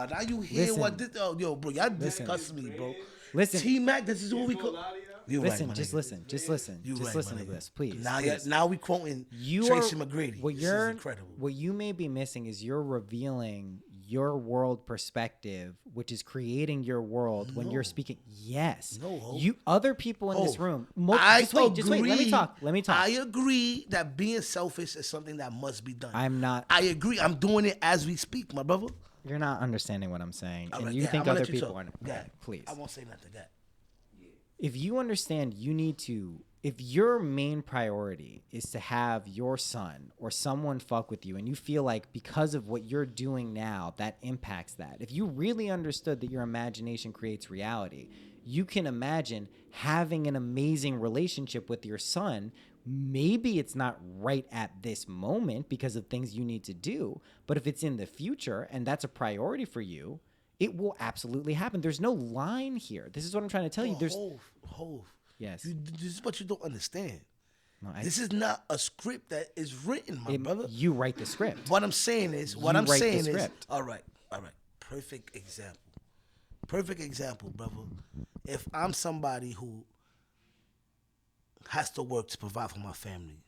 [SPEAKER 2] Now you hear
[SPEAKER 1] Listen.
[SPEAKER 2] what this? Oh, yo, bro, y'all discuss me, bro.
[SPEAKER 1] Listen.
[SPEAKER 2] T Mac, this is what we
[SPEAKER 3] Gonna
[SPEAKER 2] call.
[SPEAKER 3] lie to y'all?
[SPEAKER 2] You
[SPEAKER 1] Listen,
[SPEAKER 2] right, my
[SPEAKER 1] just
[SPEAKER 2] nigga.
[SPEAKER 1] listen, just listen,
[SPEAKER 2] You
[SPEAKER 1] just
[SPEAKER 2] right,
[SPEAKER 1] listen
[SPEAKER 2] my
[SPEAKER 1] to
[SPEAKER 2] nigga.
[SPEAKER 1] this, please.
[SPEAKER 2] Now,
[SPEAKER 1] please.
[SPEAKER 2] now we quoting Tracy McGrady.
[SPEAKER 1] What
[SPEAKER 2] This
[SPEAKER 1] you're
[SPEAKER 2] is incredible.
[SPEAKER 1] what you may be missing is you're revealing your world perspective, which is creating your world when you're
[SPEAKER 2] No.
[SPEAKER 1] speaking. Yes,
[SPEAKER 2] No, Hope.
[SPEAKER 1] you other people in this
[SPEAKER 2] Hope.
[SPEAKER 1] room. Just wait. Let me talk.
[SPEAKER 2] I agree that being selfish is something that must be done.
[SPEAKER 1] I'm not.
[SPEAKER 2] I agree. I'm doing it as we speak, my brother.
[SPEAKER 1] You're not understanding what I'm saying,
[SPEAKER 2] All
[SPEAKER 1] and
[SPEAKER 2] right,
[SPEAKER 1] you
[SPEAKER 2] yeah,
[SPEAKER 1] think
[SPEAKER 2] I'ma
[SPEAKER 1] other
[SPEAKER 2] let you
[SPEAKER 1] people
[SPEAKER 2] talk.
[SPEAKER 1] aren't.
[SPEAKER 2] Yeah.
[SPEAKER 1] Please.
[SPEAKER 2] I won't say nothing. Yeah.
[SPEAKER 1] If you understand, you need to. If your main priority is to have your son or someone fuck with you, and you feel like because of what you're doing now, that impacts that. If you really understood that your imagination creates reality, you can imagine having an amazing relationship with your son. Maybe it's not right at this moment because of things you need to do, but if it's in the future and that's a priority for you, it will absolutely happen. There's no line here. This is what I'm trying to tell you. There's
[SPEAKER 2] Hove.
[SPEAKER 1] Yes.
[SPEAKER 2] This is what you don't understand.
[SPEAKER 1] No,
[SPEAKER 2] This is not a script that is written, my brother.
[SPEAKER 1] You write the script.
[SPEAKER 2] What I'm saying is,
[SPEAKER 1] You write the script.
[SPEAKER 2] all right. Perfect example, brother. If I'm somebody who has to work to provide for my family,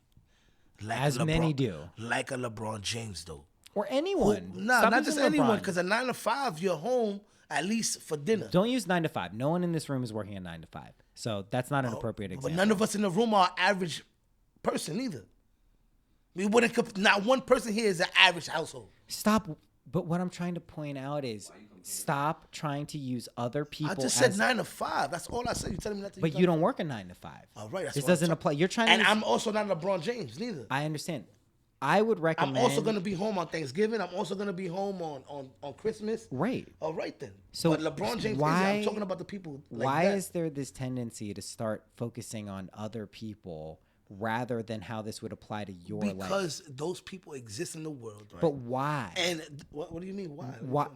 [SPEAKER 2] like
[SPEAKER 1] As many do.
[SPEAKER 2] like a LeBron James, though.
[SPEAKER 1] Or anyone.
[SPEAKER 2] Nah,
[SPEAKER 1] Stop
[SPEAKER 2] not just
[SPEAKER 1] using
[SPEAKER 2] anyone,
[SPEAKER 1] LeBron.
[SPEAKER 2] because a 9 to 5, you're home at least for dinner.
[SPEAKER 1] Don't use 9 to 5. No one in this room is working a 9 to 5. So that's not an appropriate
[SPEAKER 2] But
[SPEAKER 1] example.
[SPEAKER 2] none of us in the room are average person either. We wouldn't. Not one person here is an average household.
[SPEAKER 1] Stop. But what I'm trying to point out is stop trying to use other people.
[SPEAKER 2] I just said 9 to 5. That's all I said. You telling me nothing?
[SPEAKER 1] But you don't work a 9 to 5.
[SPEAKER 2] All right. That's
[SPEAKER 1] This
[SPEAKER 2] what I'm
[SPEAKER 1] doesn't
[SPEAKER 2] talking-
[SPEAKER 1] apply. You're trying
[SPEAKER 2] And
[SPEAKER 1] to.
[SPEAKER 2] I'm also not LeBron James neither.
[SPEAKER 1] I understand. I would recommend.
[SPEAKER 2] I'm also gonna be home on Thanksgiving. I'm also gonna be home on Christmas.
[SPEAKER 1] Right.
[SPEAKER 2] All right then.
[SPEAKER 1] So
[SPEAKER 2] but LeBron James,
[SPEAKER 1] why-
[SPEAKER 2] I'm talking about the people. Like
[SPEAKER 1] Why
[SPEAKER 2] that.
[SPEAKER 1] is there this tendency to start focusing on other people rather than how this would apply to your life?
[SPEAKER 2] Because those people exist in the world, right?
[SPEAKER 1] But why?
[SPEAKER 2] And what do you mean? Why?
[SPEAKER 1] Why?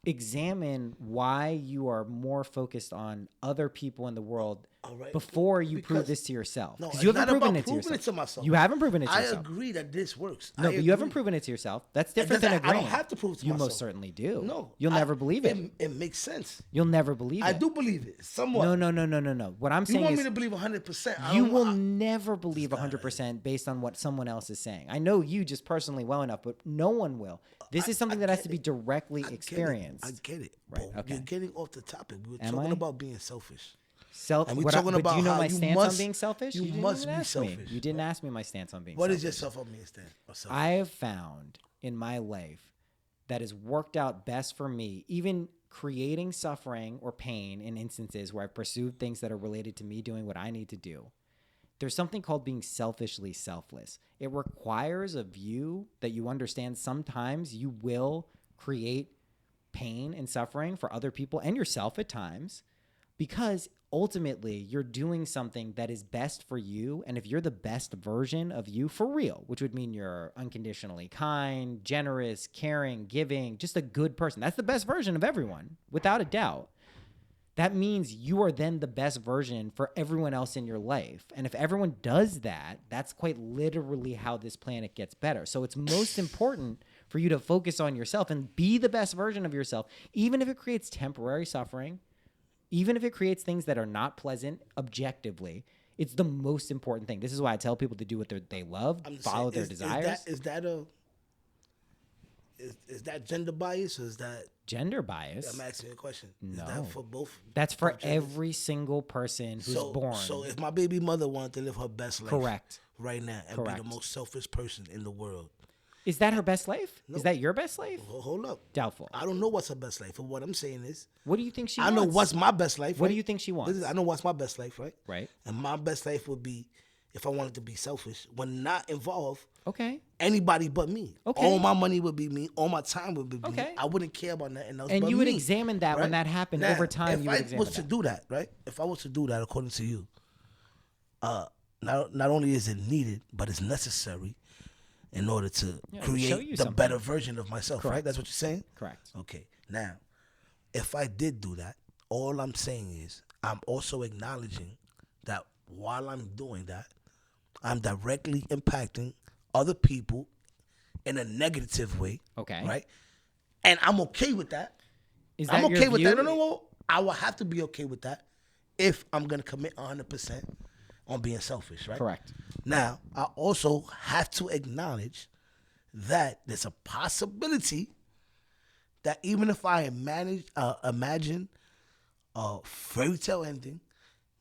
[SPEAKER 1] Examine why you are more focused on other people in the world
[SPEAKER 2] All right.
[SPEAKER 1] before you prove
[SPEAKER 2] Because-
[SPEAKER 1] this to yourself.
[SPEAKER 2] No,
[SPEAKER 1] 'Cause
[SPEAKER 2] it's
[SPEAKER 1] you haven't
[SPEAKER 2] not
[SPEAKER 1] proven
[SPEAKER 2] about
[SPEAKER 1] it to
[SPEAKER 2] proving
[SPEAKER 1] yourself.
[SPEAKER 2] it to myself.
[SPEAKER 1] You haven't proven it to
[SPEAKER 2] I
[SPEAKER 1] yourself.
[SPEAKER 2] agree that this works.
[SPEAKER 1] No,
[SPEAKER 2] I
[SPEAKER 1] but you haven't
[SPEAKER 2] agree.
[SPEAKER 1] proven it to yourself. That's different than
[SPEAKER 2] doesn't- I
[SPEAKER 1] agreeing.
[SPEAKER 2] don't have to prove it to
[SPEAKER 1] You
[SPEAKER 2] myself.
[SPEAKER 1] most certainly do.
[SPEAKER 2] No,
[SPEAKER 1] You'll never believe it.
[SPEAKER 2] It makes sense.
[SPEAKER 1] You'll never believe it.
[SPEAKER 2] I do believe it somewhat.
[SPEAKER 1] No. What I'm
[SPEAKER 2] You
[SPEAKER 1] saying
[SPEAKER 2] want
[SPEAKER 1] is
[SPEAKER 2] me to believe 100%?
[SPEAKER 1] you will never believe 100% based on what someone else is saying. I know you just personally well enough, but no one will. This is something that has to be directly experienced.
[SPEAKER 2] I get it.
[SPEAKER 1] Right,
[SPEAKER 2] But
[SPEAKER 1] okay.
[SPEAKER 2] You're getting off the topic. We were
[SPEAKER 1] Am
[SPEAKER 2] talking
[SPEAKER 1] I?
[SPEAKER 2] about being selfish.
[SPEAKER 1] And
[SPEAKER 2] we're
[SPEAKER 1] but
[SPEAKER 2] talking
[SPEAKER 1] do
[SPEAKER 2] about
[SPEAKER 1] you know
[SPEAKER 2] how
[SPEAKER 1] my
[SPEAKER 2] you
[SPEAKER 1] stance
[SPEAKER 2] must-
[SPEAKER 1] on being selfish?
[SPEAKER 2] you
[SPEAKER 1] didn't
[SPEAKER 2] must
[SPEAKER 1] even
[SPEAKER 2] be
[SPEAKER 1] ask me.
[SPEAKER 2] selfish.
[SPEAKER 1] You didn't ask me my stance on being
[SPEAKER 2] What
[SPEAKER 1] selfish.
[SPEAKER 2] is your self-esteem stand? Or self-
[SPEAKER 1] I have found in my life that has worked out best for me, even creating suffering or pain in instances where I've pursued things that are related to me doing what I need to do. There's something called being selfishly selfless. It requires of you that you understand sometimes you will create pain and suffering for other people and yourself at times, because ultimately you're doing something that is best for you. And if you're the best version of you for real, which would mean you're unconditionally kind, generous, caring, giving, just a good person, that's the best version of everyone, without a doubt. That means you are then the best version for everyone else in your life. And if everyone does that, that's quite literally how this planet gets better. So it's most important for you to focus on yourself and be the best version of yourself, even if it creates temporary suffering, even if it creates things that are not pleasant objectively. It's the most important thing. This is why I tell people to do what they love,
[SPEAKER 2] I'm just
[SPEAKER 1] follow
[SPEAKER 2] saying,
[SPEAKER 1] their desires.
[SPEAKER 2] Is that gender bias or is that?
[SPEAKER 1] Gender bias.
[SPEAKER 2] I'm asking you a question. Is
[SPEAKER 1] No.
[SPEAKER 2] that for both?
[SPEAKER 1] That's for
[SPEAKER 2] both genders?
[SPEAKER 1] every single person who's born.
[SPEAKER 2] So if my baby mother wanted to live her best life,
[SPEAKER 1] Correct.
[SPEAKER 2] right now, and
[SPEAKER 1] Correct.
[SPEAKER 2] be the most selfish person in the world,
[SPEAKER 1] Is that her best life? Is that your best life?
[SPEAKER 2] hold up.
[SPEAKER 1] Doubtful.
[SPEAKER 2] I don't know what's her best life. But what I'm saying is,
[SPEAKER 1] What do you think she
[SPEAKER 2] I
[SPEAKER 1] wants?
[SPEAKER 2] know what's my best life.
[SPEAKER 1] What
[SPEAKER 2] right?
[SPEAKER 1] do you think she wants?
[SPEAKER 2] I know what's my best life, right?
[SPEAKER 1] Right.
[SPEAKER 2] And my best life would be if I wanted to be selfish, would not involve
[SPEAKER 1] Okay.
[SPEAKER 2] anybody but me.
[SPEAKER 1] Okay.
[SPEAKER 2] All my money would be me. All my time would be me.
[SPEAKER 1] Okay.
[SPEAKER 2] I wouldn't care about nothing else.
[SPEAKER 1] And
[SPEAKER 2] but
[SPEAKER 1] you would
[SPEAKER 2] me,
[SPEAKER 1] examine that when
[SPEAKER 2] right?
[SPEAKER 1] that happened
[SPEAKER 2] Now,
[SPEAKER 1] over time.
[SPEAKER 2] If
[SPEAKER 1] You would
[SPEAKER 2] I
[SPEAKER 1] examine
[SPEAKER 2] was to
[SPEAKER 1] that.
[SPEAKER 2] do that, right? If I was to do that according to you, not only is it needed, but it's necessary in order to
[SPEAKER 1] Yeah, to show
[SPEAKER 2] create
[SPEAKER 1] you
[SPEAKER 2] the
[SPEAKER 1] something.
[SPEAKER 2] better version of myself, right?
[SPEAKER 1] Correct.
[SPEAKER 2] That's what you're saying?
[SPEAKER 1] Correct.
[SPEAKER 2] Okay. Now, if I did do that, all I'm saying is I'm also acknowledging that while I'm doing that, I'm directly impacting other people in a negative way.
[SPEAKER 1] Okay.
[SPEAKER 2] Right? And I'm okay with that.
[SPEAKER 1] Is
[SPEAKER 2] I'm
[SPEAKER 1] that
[SPEAKER 2] okay
[SPEAKER 1] your
[SPEAKER 2] with
[SPEAKER 1] view?
[SPEAKER 2] that. No. I will have to be okay with that if I'm gonna commit 100% on being selfish, right?
[SPEAKER 1] Correct.
[SPEAKER 2] Now, I also have to acknowledge that there's a possibility that even if I imagine a fairy tale ending,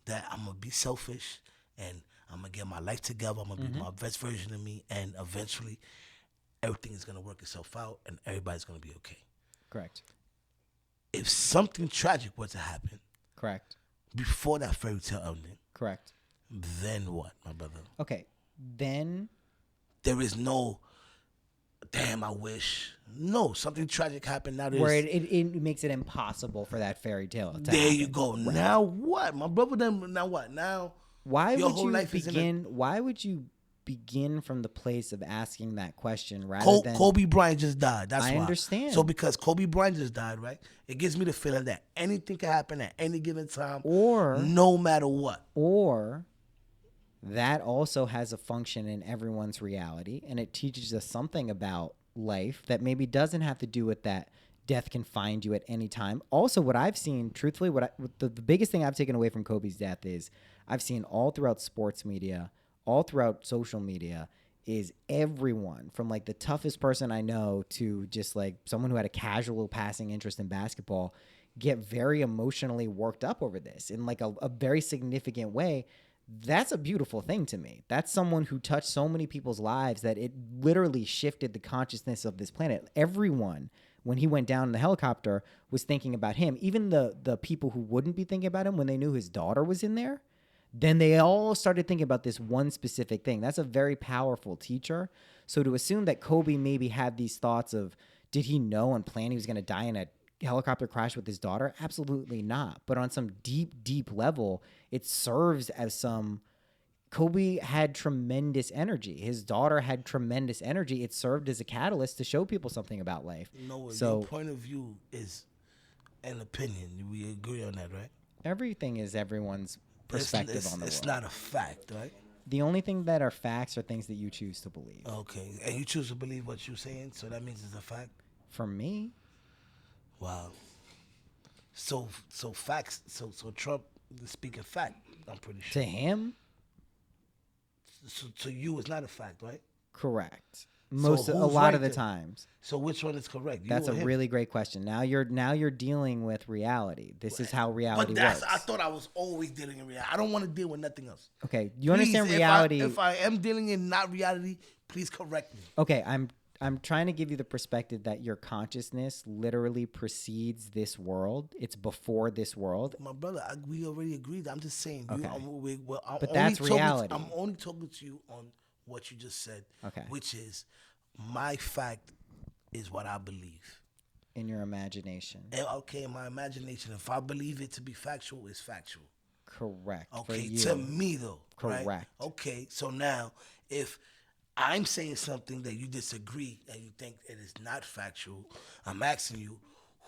[SPEAKER 2] that I'm gonna be selfish and I'm gonna get my life together. I'm gonna be my best version of me, and eventually, everything is gonna work itself out, and everybody's gonna be okay.
[SPEAKER 1] Correct.
[SPEAKER 2] If something tragic were to happen
[SPEAKER 1] Correct.
[SPEAKER 2] before that fairy tale ending,
[SPEAKER 1] Correct.
[SPEAKER 2] then what, my brother?
[SPEAKER 1] Okay. Then
[SPEAKER 2] There is no, damn, I wish. No, something tragic happened. Now there's,
[SPEAKER 1] where it makes it impossible for that fairy tale to
[SPEAKER 2] there
[SPEAKER 1] happen.
[SPEAKER 2] you go. Now what, my brother? Then now what? Now
[SPEAKER 1] Why
[SPEAKER 2] your
[SPEAKER 1] would
[SPEAKER 2] whole
[SPEAKER 1] you
[SPEAKER 2] life is in a-
[SPEAKER 1] begin? Why would you begin from the place of asking that question rather than
[SPEAKER 2] Kobe Bryant just died. That's
[SPEAKER 1] I
[SPEAKER 2] why.
[SPEAKER 1] understand.
[SPEAKER 2] So because Kobe Bryant just died, right? It gives me the feeling that anything can happen at any given time,
[SPEAKER 1] or
[SPEAKER 2] no matter what.
[SPEAKER 1] or that also has a function in everyone's reality, and it teaches us something about life that maybe doesn't have to do with that death can find you at any time. Also, what I've seen, truthfully, the biggest thing I've taken away from Kobe's death is I've seen all throughout sports media, all throughout social media, is everyone from like the toughest person I know to just like someone who had a casual passing interest in basketball get very emotionally worked up over this in like a very significant way. That's a beautiful thing to me. That's someone who touched so many people's lives that it literally shifted the consciousness of this planet. Everyone, when he went down in the helicopter, was thinking about him. Even the people who wouldn't be thinking about him when they knew his daughter was in there, then they all started thinking about this one specific thing. That's a very powerful teacher. So to assume that Kobe maybe had these thoughts of, did he know and plan he was going to die in a helicopter crash with his daughter? Absolutely not. But on some deep, deep level, it serves as some... Kobe had tremendous energy. His daughter had tremendous energy. It served as a catalyst to show people something about life.
[SPEAKER 2] No,
[SPEAKER 1] So
[SPEAKER 2] your point of view is an opinion. We agree on that, right?
[SPEAKER 1] everything is everyone's perspective on the
[SPEAKER 2] It's
[SPEAKER 1] world.
[SPEAKER 2] not a fact, right?
[SPEAKER 1] The only thing that are facts are things that you choose to believe.
[SPEAKER 2] Okay, and you choose to believe what you're saying, so that means it's a fact.
[SPEAKER 1] For me,
[SPEAKER 2] Wow. So facts. So Trump is speaking fact. I'm pretty
[SPEAKER 1] to
[SPEAKER 2] sure.
[SPEAKER 1] him,
[SPEAKER 2] So to you, it's not a fact, right?
[SPEAKER 1] correct. A
[SPEAKER 2] who's
[SPEAKER 1] lot
[SPEAKER 2] right
[SPEAKER 1] of the
[SPEAKER 2] then?
[SPEAKER 1] times.
[SPEAKER 2] So which one is correct? You
[SPEAKER 1] That's
[SPEAKER 2] or
[SPEAKER 1] a
[SPEAKER 2] him?
[SPEAKER 1] really great question. Now you're dealing with reality. This is how reality
[SPEAKER 2] But that's
[SPEAKER 1] works.
[SPEAKER 2] I thought I was always dealing in reality. I don't want to deal with nothing else.
[SPEAKER 1] Okay, you
[SPEAKER 2] Please,
[SPEAKER 1] understand
[SPEAKER 2] if
[SPEAKER 1] reality.
[SPEAKER 2] If I am dealing in not reality, please correct me.
[SPEAKER 1] Okay, I'm trying to give you the perspective that your consciousness literally precedes this world. It's before this world.
[SPEAKER 2] My brother, we already agreed. I'm just saying.
[SPEAKER 1] Okay.
[SPEAKER 2] I'm
[SPEAKER 1] But
[SPEAKER 2] only
[SPEAKER 1] that's
[SPEAKER 2] talking
[SPEAKER 1] reality.
[SPEAKER 2] I'm only talking to you on what you just said.
[SPEAKER 1] Okay.
[SPEAKER 2] Which is my fact is what I believe.
[SPEAKER 1] In your imagination.
[SPEAKER 2] And, okay, in my imagination, if I believe it to be factual, it's factual.
[SPEAKER 1] Correct. For
[SPEAKER 2] Okay,
[SPEAKER 1] you.
[SPEAKER 2] to me though. right?
[SPEAKER 1] Correct.
[SPEAKER 2] Okay, so now if I'm saying something that you disagree and you think it is not factual, I'm asking you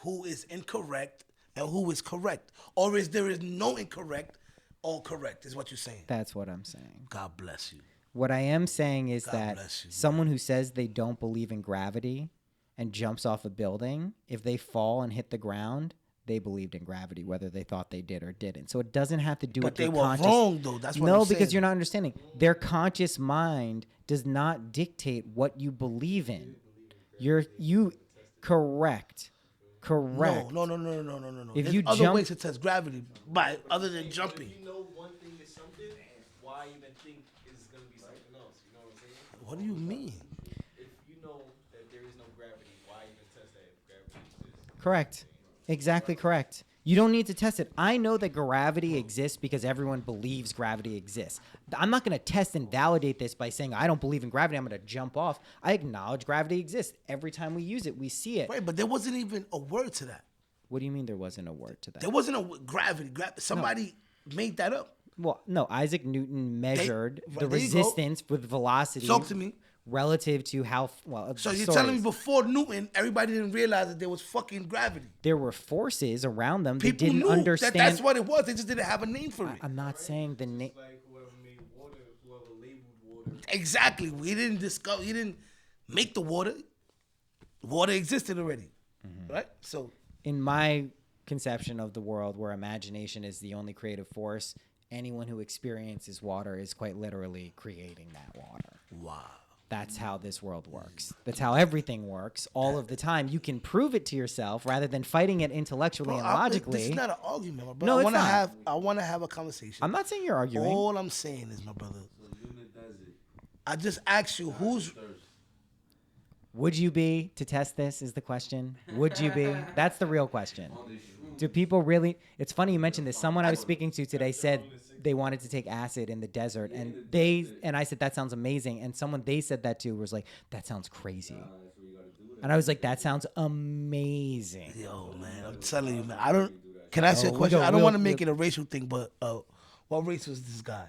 [SPEAKER 2] who is incorrect and who is correct, or is there no incorrect or correct? Is what you're saying?
[SPEAKER 1] That's what I'm saying.
[SPEAKER 2] God bless you.
[SPEAKER 1] What I am saying is
[SPEAKER 2] God
[SPEAKER 1] that
[SPEAKER 2] bless you, man.
[SPEAKER 1] someone who says they don't believe in gravity and jumps off a building, if they fall and hit the ground, they believed in gravity, whether they thought they did or didn't. So it doesn't have to do
[SPEAKER 2] But
[SPEAKER 1] with
[SPEAKER 2] they
[SPEAKER 1] their
[SPEAKER 2] were
[SPEAKER 1] conscious...
[SPEAKER 2] wrong though. That's what
[SPEAKER 1] No,
[SPEAKER 2] I'm saying.
[SPEAKER 1] because you're not understanding. Their conscious mind does not dictate what you believe in. Correct. Correct.
[SPEAKER 2] No.
[SPEAKER 1] If
[SPEAKER 2] There's
[SPEAKER 1] you
[SPEAKER 2] other
[SPEAKER 1] jump-
[SPEAKER 2] ways to test gravity by other than jumping.
[SPEAKER 3] If you know one thing is something, why even think it's gonna be something else? You know what I'm saying?
[SPEAKER 2] What do you mean?
[SPEAKER 3] If you know that there is no gravity, why even test that if gravity exists?
[SPEAKER 1] Correct. Exactly correct. You don't need to test it. I know that gravity exists because everyone believes gravity exists. I'm not going to test and validate this by saying I don't believe in gravity. I'm going to jump off. I acknowledge gravity exists. Every time we use it, we see it.
[SPEAKER 2] Right, but there wasn't even a word to that.
[SPEAKER 1] What do you mean there wasn't a word to that?
[SPEAKER 2] There wasn't a gravity. Somebody made that up.
[SPEAKER 1] Well, no. Isaac Newton measured the
[SPEAKER 2] there you go.
[SPEAKER 1] resistance with velocity
[SPEAKER 2] Talk to me.
[SPEAKER 1] relative to how
[SPEAKER 2] So you're telling me before Newton, everybody didn't realize that there was fucking gravity.
[SPEAKER 1] there were forces around them.
[SPEAKER 2] People
[SPEAKER 1] they didn't
[SPEAKER 2] knew
[SPEAKER 1] understand.
[SPEAKER 2] that's what it was. They just didn't have a name for it.
[SPEAKER 1] I'm not saying the name.
[SPEAKER 3] Like whoever made water, whoever labeled water.
[SPEAKER 2] Exactly. We didn't discover. You didn't make the water. Water existed already, right? So
[SPEAKER 1] In my conception of the world where imagination is the only creative force, anyone who experiences water is quite literally creating that water.
[SPEAKER 2] Wow.
[SPEAKER 1] That's how this world works. That's how everything works all of the time. You can prove it to yourself rather than fighting it intellectually and logically.
[SPEAKER 2] This is not an argument, my brother.
[SPEAKER 1] No,
[SPEAKER 2] I
[SPEAKER 1] it's
[SPEAKER 2] wanna
[SPEAKER 1] not.
[SPEAKER 2] I want to have a conversation.
[SPEAKER 1] I'm not saying you're arguing.
[SPEAKER 2] All I'm saying is, my brother,
[SPEAKER 3] So you in the desert.
[SPEAKER 2] I just asked you who's.
[SPEAKER 3] Thirst.
[SPEAKER 1] Would you be to test this is the question. Would you be? That's the real question.
[SPEAKER 3] On the shroom.
[SPEAKER 1] Do people really? It's funny you mentioned this. Someone I was speaking to today said they wanted to take acid in the desert, and I said that sounds amazing. And someone they said that to was like, that sounds crazy.
[SPEAKER 3] That's what you gotta do.
[SPEAKER 1] And I was like, that sounds amazing.
[SPEAKER 2] Yo, man, I'm telling you, man. I don't. Can I ask you a
[SPEAKER 1] Oh,
[SPEAKER 2] question?
[SPEAKER 1] we'll-
[SPEAKER 2] I don't want to
[SPEAKER 1] we'll-
[SPEAKER 2] make it a racial thing, but what race was this guy?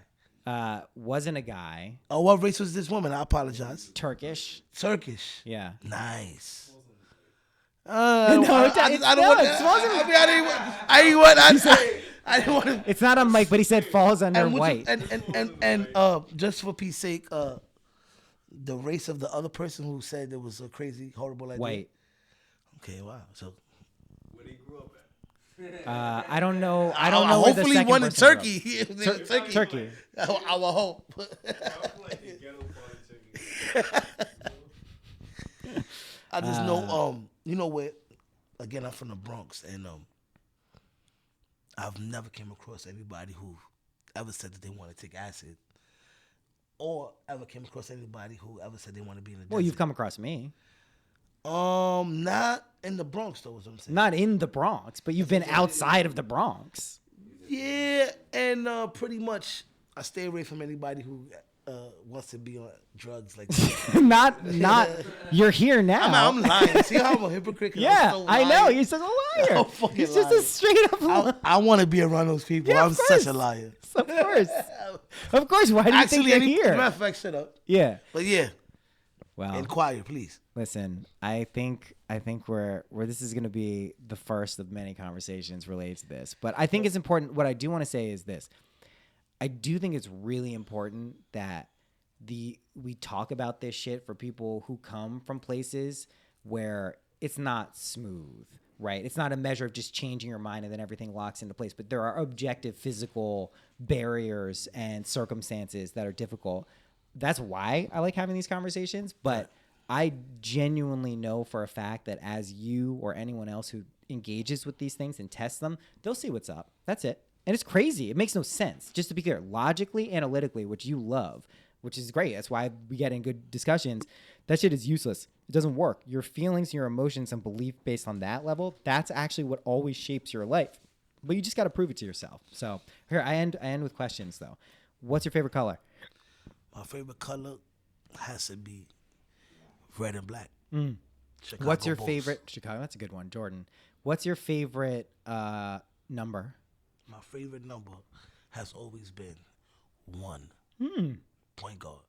[SPEAKER 1] Wasn't a guy.
[SPEAKER 2] What race was this woman? I apologize.
[SPEAKER 1] Turkish.
[SPEAKER 2] Turkish.
[SPEAKER 1] Yeah.
[SPEAKER 2] Nice.
[SPEAKER 1] No,
[SPEAKER 2] I don't
[SPEAKER 1] no,
[SPEAKER 2] want.
[SPEAKER 1] it wasn't.
[SPEAKER 2] I mean, I didn't want to.
[SPEAKER 1] It's not on mic, but he said falls under
[SPEAKER 2] And
[SPEAKER 1] white.
[SPEAKER 2] just for peace sake, the race of the other person who said it was a crazy, horrible idea.
[SPEAKER 1] White.
[SPEAKER 2] Okay, wow. So
[SPEAKER 3] Where he grew up at.
[SPEAKER 1] I don't know. I don't know. Where the
[SPEAKER 2] hopefully
[SPEAKER 1] second
[SPEAKER 2] one in
[SPEAKER 1] person grew up.
[SPEAKER 2] Turkey. Turkey.
[SPEAKER 1] Turkey.
[SPEAKER 2] I will hope.
[SPEAKER 3] Like ghetto politics.
[SPEAKER 2] I just know, you know what? Again, I'm from the Bronx, and I've never came across anybody who ever said that they want to take acid, or ever came across anybody who ever said they want to be in the
[SPEAKER 1] Well,
[SPEAKER 2] desert.
[SPEAKER 1] you've come across me.
[SPEAKER 2] Not in the Bronx though, is what I'm saying.
[SPEAKER 1] Not in the Bronx, but you've been outside of the Bronx.
[SPEAKER 2] Yeah, and pretty much I stay away from anybody who wants to be on drugs like that.
[SPEAKER 1] not. You're here now.
[SPEAKER 2] I'm lying. See how I'm a hypocrite? 'Cause
[SPEAKER 1] yeah,
[SPEAKER 2] I'm so
[SPEAKER 1] I know.
[SPEAKER 2] lying.
[SPEAKER 1] You're such a liar.
[SPEAKER 2] I'm fucking
[SPEAKER 1] He's just a
[SPEAKER 2] lying.
[SPEAKER 1] straight up liar.
[SPEAKER 2] I want to be around those people.
[SPEAKER 1] Yeah,
[SPEAKER 2] I'm
[SPEAKER 1] of
[SPEAKER 2] such a
[SPEAKER 1] course.
[SPEAKER 2] liar.
[SPEAKER 1] Of course. Of course. Why do you
[SPEAKER 2] Actually,
[SPEAKER 1] think you're
[SPEAKER 2] matter
[SPEAKER 1] here?
[SPEAKER 2] of fact, shut up.
[SPEAKER 1] Yeah.
[SPEAKER 2] But yeah,
[SPEAKER 1] Well,
[SPEAKER 2] inquire, please.
[SPEAKER 1] listen. I think we're this is going to be the first of many conversations related to this. But I think it's important. What I do want to say is this. I do think it's really important that we talk about this shit for people who come from places where it's not smooth, right? It's not a measure of just changing your mind and then everything locks into place. But there are objective physical barriers and circumstances that are difficult. That's why I like having these conversations. But I genuinely know for a fact that as you or anyone else who engages with these things and tests them, they'll see what's up. That's it. And it's crazy. It makes no sense. Just to be clear, logically, analytically, which you love, which is great. That's why we get in good discussions. That shit is useless. It doesn't work. Your feelings, your emotions, and belief based on that level, that's actually what always shapes your life. But you just got to prove it to yourself. So here, I end with questions, though. What's your favorite color?
[SPEAKER 2] My favorite color has to be red and black. Chicago
[SPEAKER 1] What's your
[SPEAKER 2] Bulls.
[SPEAKER 1] favorite? Chicago, that's a good one. Jordan. What's your favorite number?
[SPEAKER 2] My favorite number has always been 1. Point guard.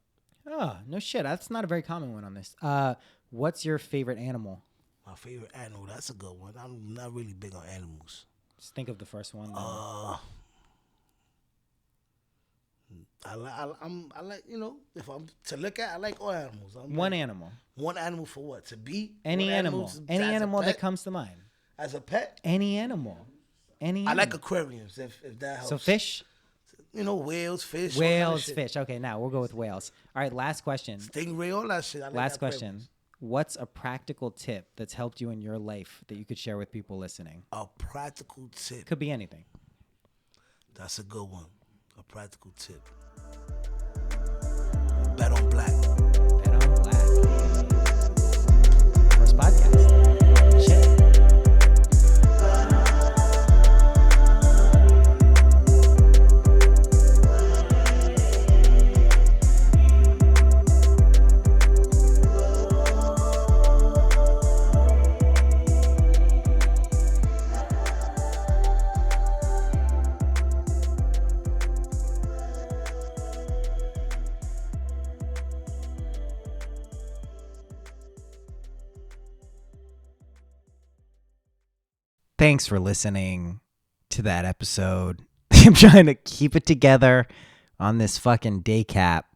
[SPEAKER 1] Oh, no shit. That's not a very common one on this. What's your favorite animal?
[SPEAKER 2] My favorite animal, that's a good one. I'm not really big on animals.
[SPEAKER 1] Just think of the first one.
[SPEAKER 2] I like, you know, if I'm to look at, I like all animals.
[SPEAKER 1] One animal.
[SPEAKER 2] One animal for what? To be?
[SPEAKER 1] Any
[SPEAKER 2] One
[SPEAKER 1] animal.
[SPEAKER 2] as
[SPEAKER 1] Any
[SPEAKER 2] a
[SPEAKER 1] animal
[SPEAKER 2] pet?
[SPEAKER 1] that comes to mind.
[SPEAKER 2] As a pet?
[SPEAKER 1] Any animal. Any
[SPEAKER 2] I like
[SPEAKER 1] animal.
[SPEAKER 2] aquariums, if that helps.
[SPEAKER 1] So fish?
[SPEAKER 2] You know, whales, fish. all kind of
[SPEAKER 1] Whales,
[SPEAKER 2] shit.
[SPEAKER 1] fish. Okay, now we'll go with whales. All right, last question.
[SPEAKER 2] Stingray, all that shit. I like
[SPEAKER 1] Last
[SPEAKER 2] aquariums.
[SPEAKER 1] question. What's a practical tip that's helped you in your life that you could share with people listening?
[SPEAKER 2] A practical tip.
[SPEAKER 1] Could be anything.
[SPEAKER 2] That's a good one. A practical tip. Bet on black.
[SPEAKER 1] Bet on black. First podcast. Shit. Thanks for listening to that episode. I'm trying to keep it together on this fucking day cap.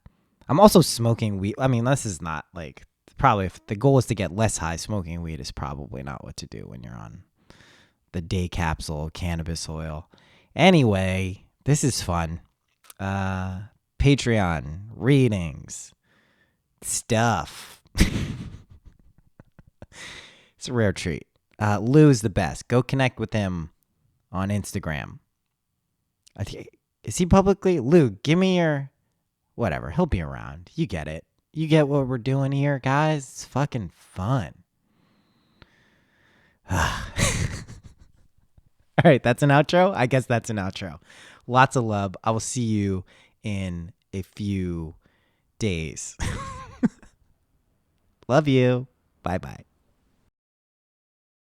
[SPEAKER 1] I'm also smoking weed. I mean, this is not like, probably if the goal is to get less high, smoking weed is probably not what to do when you're on the day capsule cannabis oil. Anyway, this is fun. Patreon, readings, stuff. It's a rare treat. Lou is the best. Go connect with him on Instagram. Is he publicly? Lou, give me your... Whatever, he'll be around. You get it. You get what we're doing here, guys. It's fucking fun. All right, that's an outro? I guess that's an outro. Lots of love. I will see you in a few days. Love you. Bye-bye.